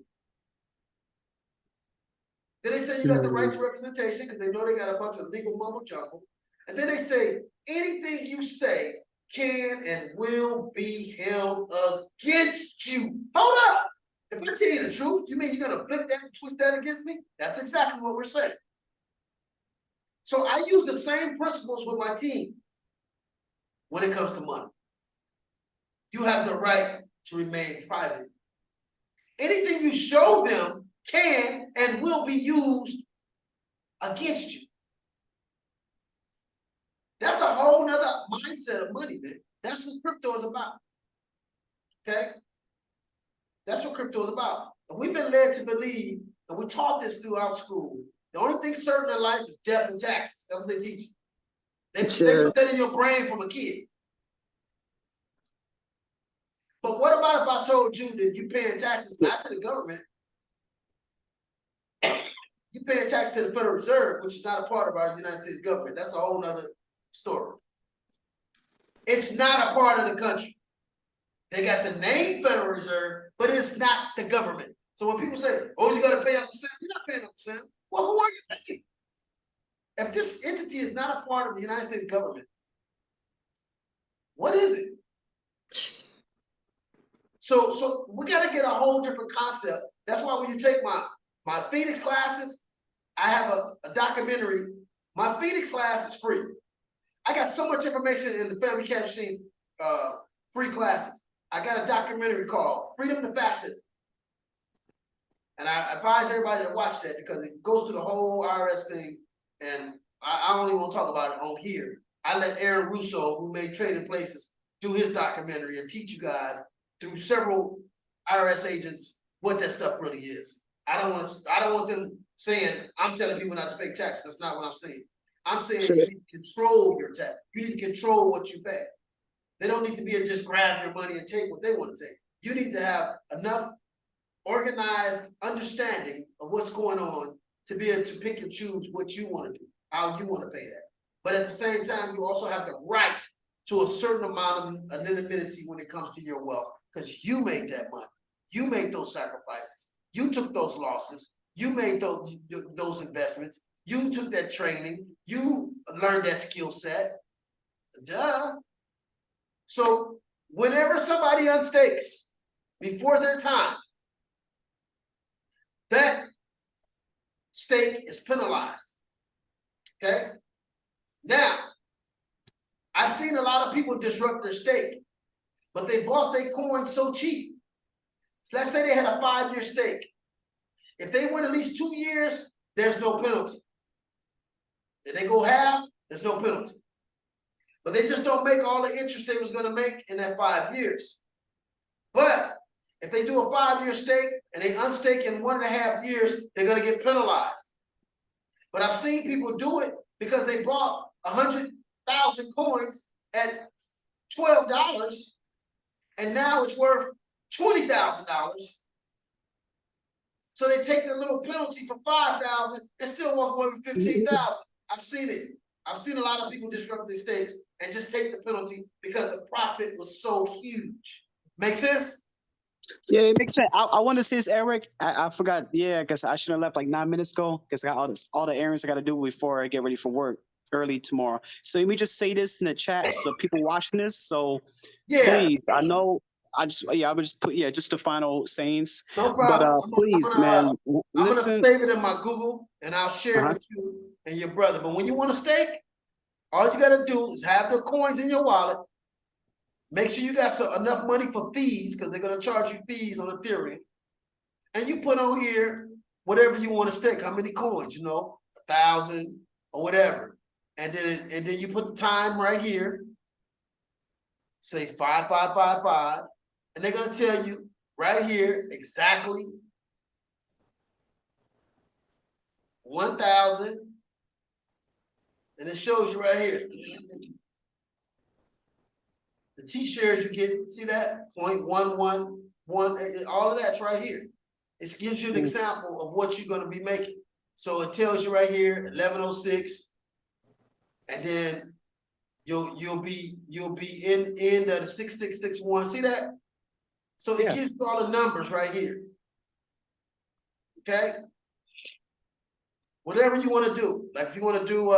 Then they say you got the right to representation because they know they got a bunch of legal mumbo jumbo. And then they say anything you say can and will be held against you. Hold up. If I tell you the truth, you mean you're going to flip that and twist that against me? That's exactly what we're saying. So I use the same principles with my team when it comes to money. You have the right to remain private. Anything you show them can and will be used against you. That's a whole nother mindset of money, man. That's what crypto is about. Okay? That's what crypto is about. And we've been led to believe, and we taught this throughout school, the only thing certain in life is death and taxes. That's what they teach you. They put that in your brain from a kid. But what about if I told you that you're paying taxes not to the government, you're paying taxes to the Federal Reserve, which is not a part of our United States government. That's a whole nother story. It's not a part of the country. They got the name Federal Reserve, but it's not the government. So when people say, oh, you got to pay up percent, you're not paying up percent. Well, who are you paying? If this entity is not a part of the United States government, what is it? So we got to get a whole different concept. That's why when you take my Phoenix classes, I have a documentary. My Phoenix class is free. I got so much information in the Family Cash Machine free classes. I got a documentary called Freedom to Fastness. And I advise everybody to watch that because it goes through the whole IRS thing. And I don't even want to talk about it on here. I let Aaron Russo, who made Trading Places, do his documentary and teach you guys through several IRS agents what that stuff really is. I don't want them saying I'm telling people not to pay taxes. That's not what I'm saying. I'm saying you need to control your tax. You need to control what you pay. They don't need to be able to just grab your money and take what they want to take. You need to have enough organized understanding of what's going on to be able to pick and choose what you want to do, how you want to pay that. But at the same time, you also have the right to a certain amount of anonymity when it comes to your wealth, because you made that money. You made those sacrifices. You took those losses. You made those investments. You took that training. You learned that skill set. Duh. So whenever somebody unstakes before their time, that stake is penalized. Okay? Now, I've seen a lot of people disrupt their stake, but they bought their coin so cheap. So let's say they had a 5-year stake. If they went at least 2 years, there's no penalty. If they go half, there's no penalty. But they just don't make all the interest they was going to make in that 5 years. But if they do a 5-year stake and they unstake in 1.5 years, they're going to get penalized. But I've seen people do it because they bought 100,000 coins at $12 and now it's worth $20,000. So they take the little penalty for $5,000 and still walk away with $15,000. I've seen it. I've seen a lot of people disrupt their stakes and just take the penalty because the profit was so huge. Make sense? Yeah, it makes sense. I want to say this, Eric. I forgot. Yeah, because I should have left like 9 minutes ago because I got all the errands I got to do before I get ready for work early tomorrow. So let me just say this in the chat so people watching this. So please, I know I would just put just the final sayings. No problem. But please, man, I'm listen. gonna save it in my Google and I'll share it with you and your brother. But when you want to stake, all you gotta do is have the coins in your wallet. Make sure you got enough money for fees because they're gonna charge you fees on Ethereum. And you put on here whatever you want to stake, how many coins, 1,000 or whatever. And then you put the time right here. Say 5555. And they're gonna tell you right here exactly 1,000. And it shows you right here. The T-shares you get, see that? 0.111, all of that's right here. It gives you an example of what you're going to be making. So it tells you right here, 1106, and then you'll be in the 6661. See that? So it gives you all the numbers right here. Okay? Whatever you want to do. Like if you want to do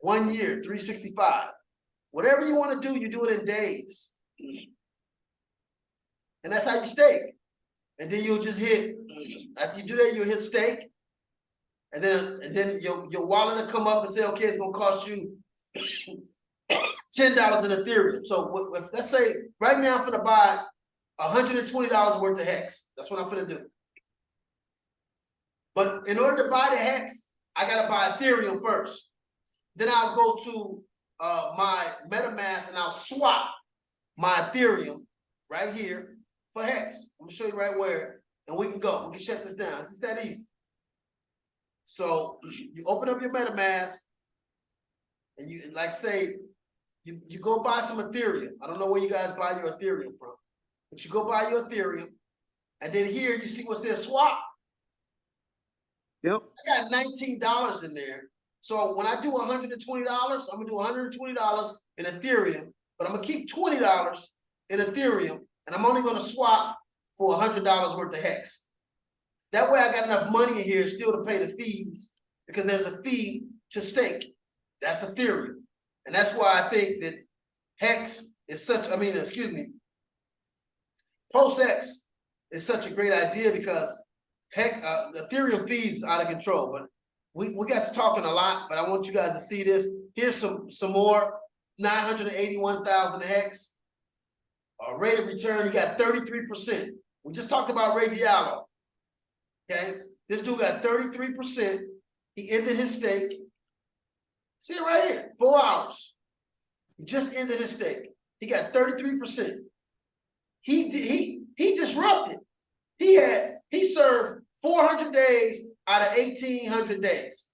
1 year, 365. Whatever you want to do, you do it in days. And that's how you stake. And then you'll just hit, after you do that, you'll hit stake. And then your wallet will come up and say, okay, it's gonna cost you $10 in Ethereum. So let's say right now I'm gonna buy $120 worth of Hex. That's what I'm gonna do. But in order to buy the Hex, I gotta buy Ethereum first. Then I'll go to my MetaMask and I'll swap my Ethereum right here for Hex. I'm gonna show you right where, and we can go. We can shut this down. It's that easy. So you open up your MetaMask and you say you go buy some Ethereum. I don't know where you guys buy your Ethereum from, but you go buy your Ethereum, and then here you see what says swap. Yep. I got $19 in there. So when I do $120, I'm gonna do $120 in Ethereum, but I'm gonna keep $20 in Ethereum, and I'm only gonna swap for $100 worth of Hex. That way I got enough money in here still to pay the fees, because there's a fee to stake. That's Ethereum. And that's why I think that Hex is PostX is such a great idea, because Ethereum fees is out of control. But we got to talking a lot, but I want you guys to see this. Here's some more, 981,000 Hex. Rate of return, he got 33%. We just talked about Ray Diallo. Okay, this dude got 33%. He ended his stake. See it right here, 4 hours. He just ended his stake. He got 33%. He disrupted. He served 400 days out of 1,800 days.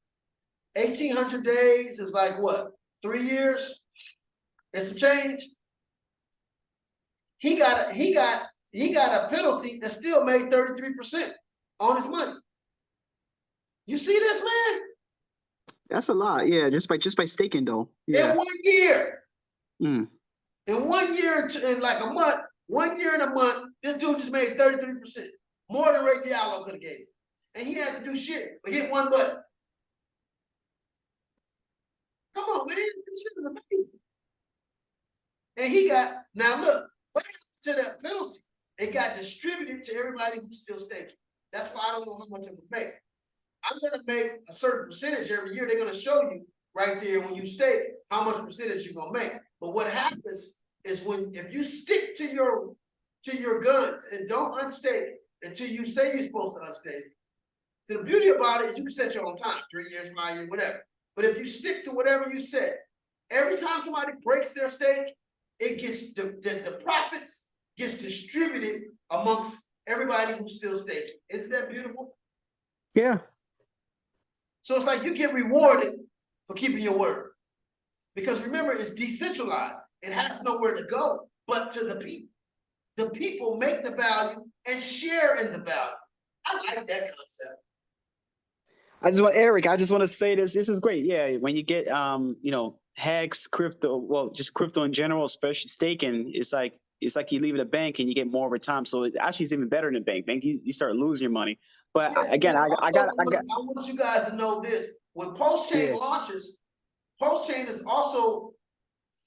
1,800 days is like what? 3 years and some change. He got a penalty and still made 33% on his money. You see this, man? That's a lot. Yeah, just by staking though. Yeah. In 1 year. Mm. In 1 year, in like a month, 1 year and a month, this dude just made 33%. More than Ray Diallo could have gave. And he had to do shit, but hit one button. Come on, man. This shit is amazing. And he got, now look, what happened to that penalty? It got distributed to everybody who's still staking. That's why I don't know how much I'm gonna make. I'm gonna make a certain percentage every year. They're gonna show you right there when you stake how much percentage you're gonna make. But what happens is if you stick to your guns and don't unstake until you say you're supposed to unstake. The beauty about it is you can set your own time, 3 years, 5 years, whatever. But if you stick to whatever you said, every time somebody breaks their stake, it gets the profits gets distributed amongst everybody who's still staking. Isn't that beautiful? Yeah. So it's like you get rewarded for keeping your word. Because remember, it's decentralized. It has nowhere to go but to the people. The people make the value and share in the value. I like that concept. Eric, I just want to say this. This is great. Yeah, when you get Hex, crypto, well, just crypto in general, especially staking, it's like you leave it at a bank and you get more over time. So it actually is even better than a bank. Bank, you start losing your money. But Yes, again, well, I want you guys to know this. When Post-Chain launches, Post-Chain is also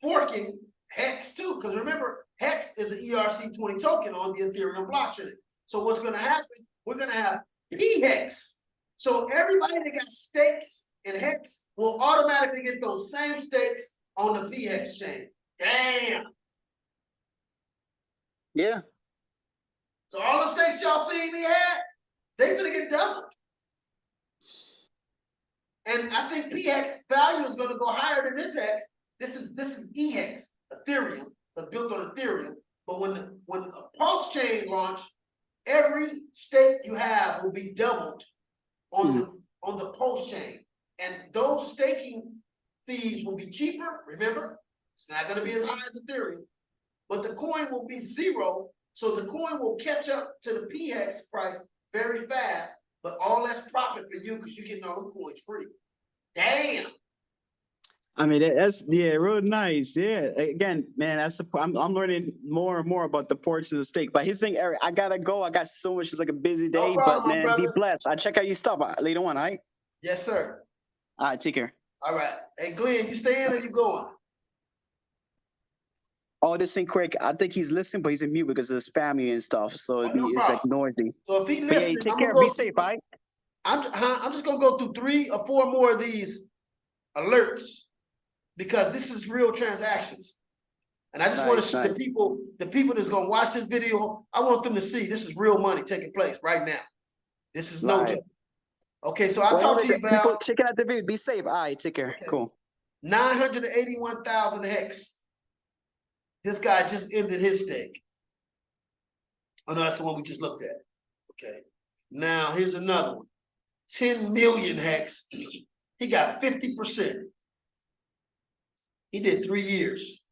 forking Hex too. Because remember, Hex is an ERC20 token on the Ethereum blockchain. So what's going to happen? We're going to have P-Hex. So everybody that got stakes in Hex will automatically get those same stakes on the P-Hex chain. Damn. Yeah. So all the stakes y'all seen me had, they're gonna get doubled. And I think P-Hex value is gonna go higher than this Hex. This is E-Hex, Ethereum, that's built on Ethereum. But when a Pulse chain launch, every stake you have will be doubled on the Pulse chain. And those staking fees will be cheaper. Remember, it's not gonna be as high as Ethereum, but the coin will be zero. So the coin will catch up to the P-Hex price very fast, but all less profit for you because you're getting all the coins free. Damn. I mean, that's real nice. Yeah. Again, man, I'm learning more and more about the ports of the stake. But his thing, Eric, I gotta go. I got so much. It's like a busy day. No problem, but man, my be brother. blessed. I'll check out your stuff later on. All right. Yes, sir. All right. Take care. All right. Hey, Glenn, you staying or you going? Oh, this ain't quick. I think he's listening, but he's in mute because of his family and stuff. So No it's like problem. noisy. So if he But yeah, listening, take I'm care. gonna Be go. safe, all right? I'm just gonna go through 3 or 4 more of these alerts because this is real transactions. And I just want to see the people that's gonna watch this video, I want them to see this is real money taking place right now. This is no joke. Okay, so I'll talk to you, Val. People checking out the video. Be safe. All right, take care. Okay. Cool. 981,000 Hex. This guy just ended his stake. Oh no, that's the one we just looked at. Okay. Now here's another one. 10 million Hex. He got 50%. He did 3 years.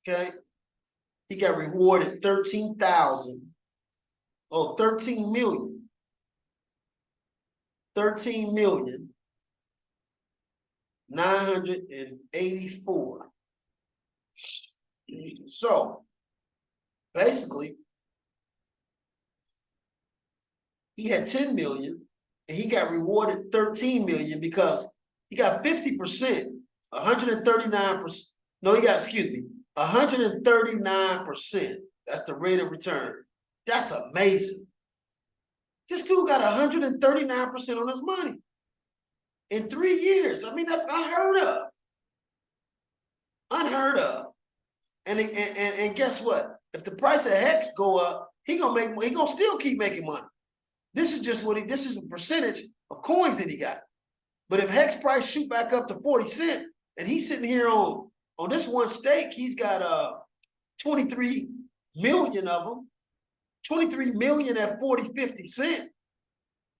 Okay. He got rewarded 13,000. Oh, 13 million. 13 million 984. So basically, he had 10 million and he got rewarded 13 million because he got 50%, 139%. No, he got, excuse me, 139%. That's the rate of return. That's amazing. This dude got 139% on his money in 3 years. I mean, that's unheard of. Unheard of. And guess what? If the price of Hex go up, he gonna still keep making money. This is just this is the percentage of coins that he got. But if Hex price shoot back up to 40 cents, and he's sitting here on this one stake, he's got 23 million of them. 23 million at 40, 50 cents.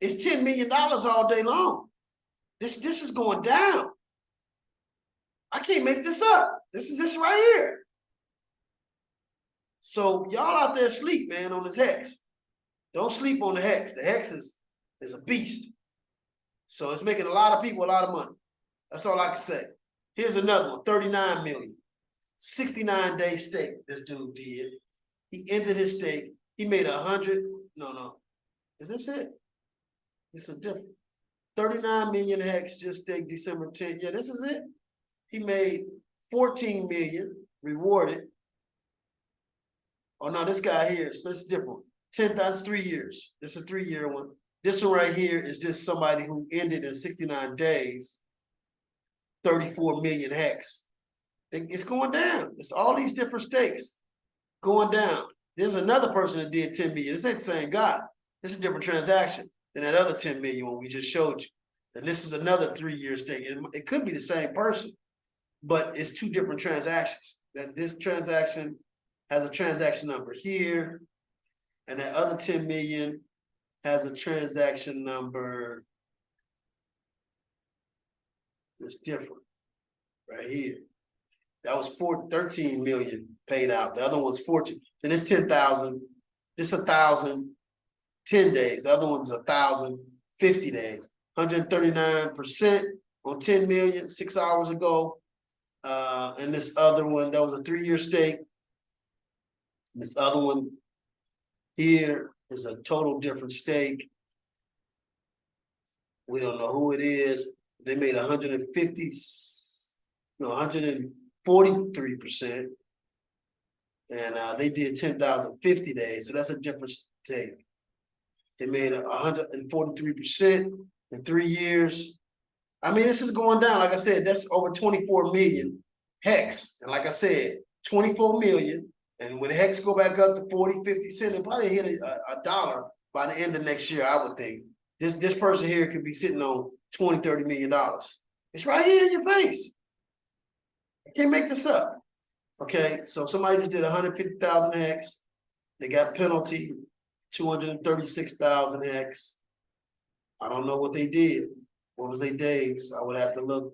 It's $10 million all day long. This is going down. I can't make this up. This is this right here. So y'all out there sleep, man, on this Hex. Don't sleep on the Hex. The Hex is a beast. So it's making a lot of people a lot of money. That's all I can say. Here's another one, 39 million. 69-day stake this dude did. He ended his stake. He made 100. No. Is this it? This is different. 39 million Hex just staked December 10th. Yeah, this is it. He made 14 million rewarded. Oh no, this guy here, so it's different. 10, that's 3 years. This is a 3-year one. This one right here is just somebody who ended in 69 days, 34 million Hex. It's going down. It's all these different stakes going down. There's another person that did 10 million. This ain't the same guy. This is a different transaction than that other 10 million one we just showed you. And this is another 3-year stake. It could be the same person, but it's 2 different transactions. That this transaction has a transaction number here, and that other 10 million has a transaction number It's different right here. That was 13 million paid out. The other one's 14. Then it's 10,000. This 1,000, 10 days. The other one's 1,000, 50 days. 139% on 10 million 6 hours ago. And this other one, that was a 3-year stake. This other one here is a total different stake. We don't know who it is. They made 143%. And they did 10,050 days. So that's a different stake. They made 143% in 3 years. I mean, this is going down. Like I said, that's over 24 million hex. And like I said, 24 million. And when hex go back up to 40, 50 cents, they'll probably hit a dollar by the end of next year, I would think. This person here could be sitting on 20, 30 million dollars. It's right here in your face. I can't make this up. Okay, so somebody just did 150,000 hex. They got penalty, 236,000 hex. I don't know what they did. What was their days? I would have to look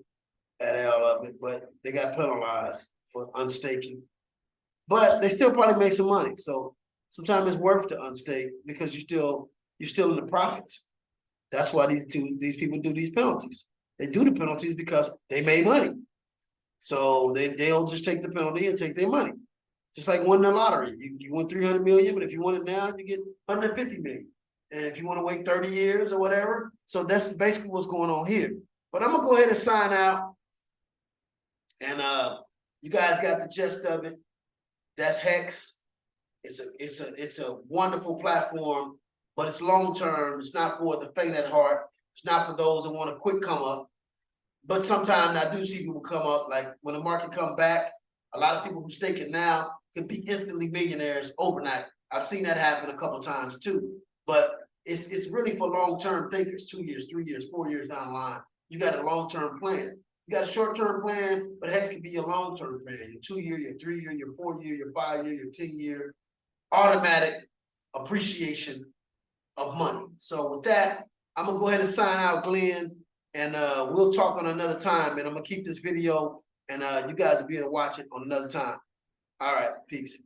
at all of it, but they got penalized for unstaking. But they still probably make some money. So sometimes it's worth to unstake because you're still in the profits. That's why these people do these penalties. They do the penalties because they made money. So they'll just take the penalty and take their money. Just like winning the lottery. You win 300 million, but if you win it now, you get 150 million. And if you want to wait 30 years or whatever. So that's basically what's going on here. But I'm gonna go ahead and sign out. And you guys got the gist of it. That's Hex. It's a wonderful platform, but it's long term. It's not for the faint at heart. It's not for those that want a quick come up. But sometimes I do see people come up, like when the market come back, a lot of people who stake it now could be instantly millionaires overnight. I've seen that happen a couple of times too. But it's really for long-term thinkers, 2 years, 3 years, 4 years down the line. You got a long-term plan. You got a short-term plan, but it has to be your long-term plan. Your 2 year, your 3 year, your 4 year, your 5 year, your 10 year, automatic appreciation of money. So with that, I'm gonna go ahead and sign out, Glenn, and we'll talk on another time. And I'm gonna keep this video, and you guys will be able to watch it on another time. All right, peace.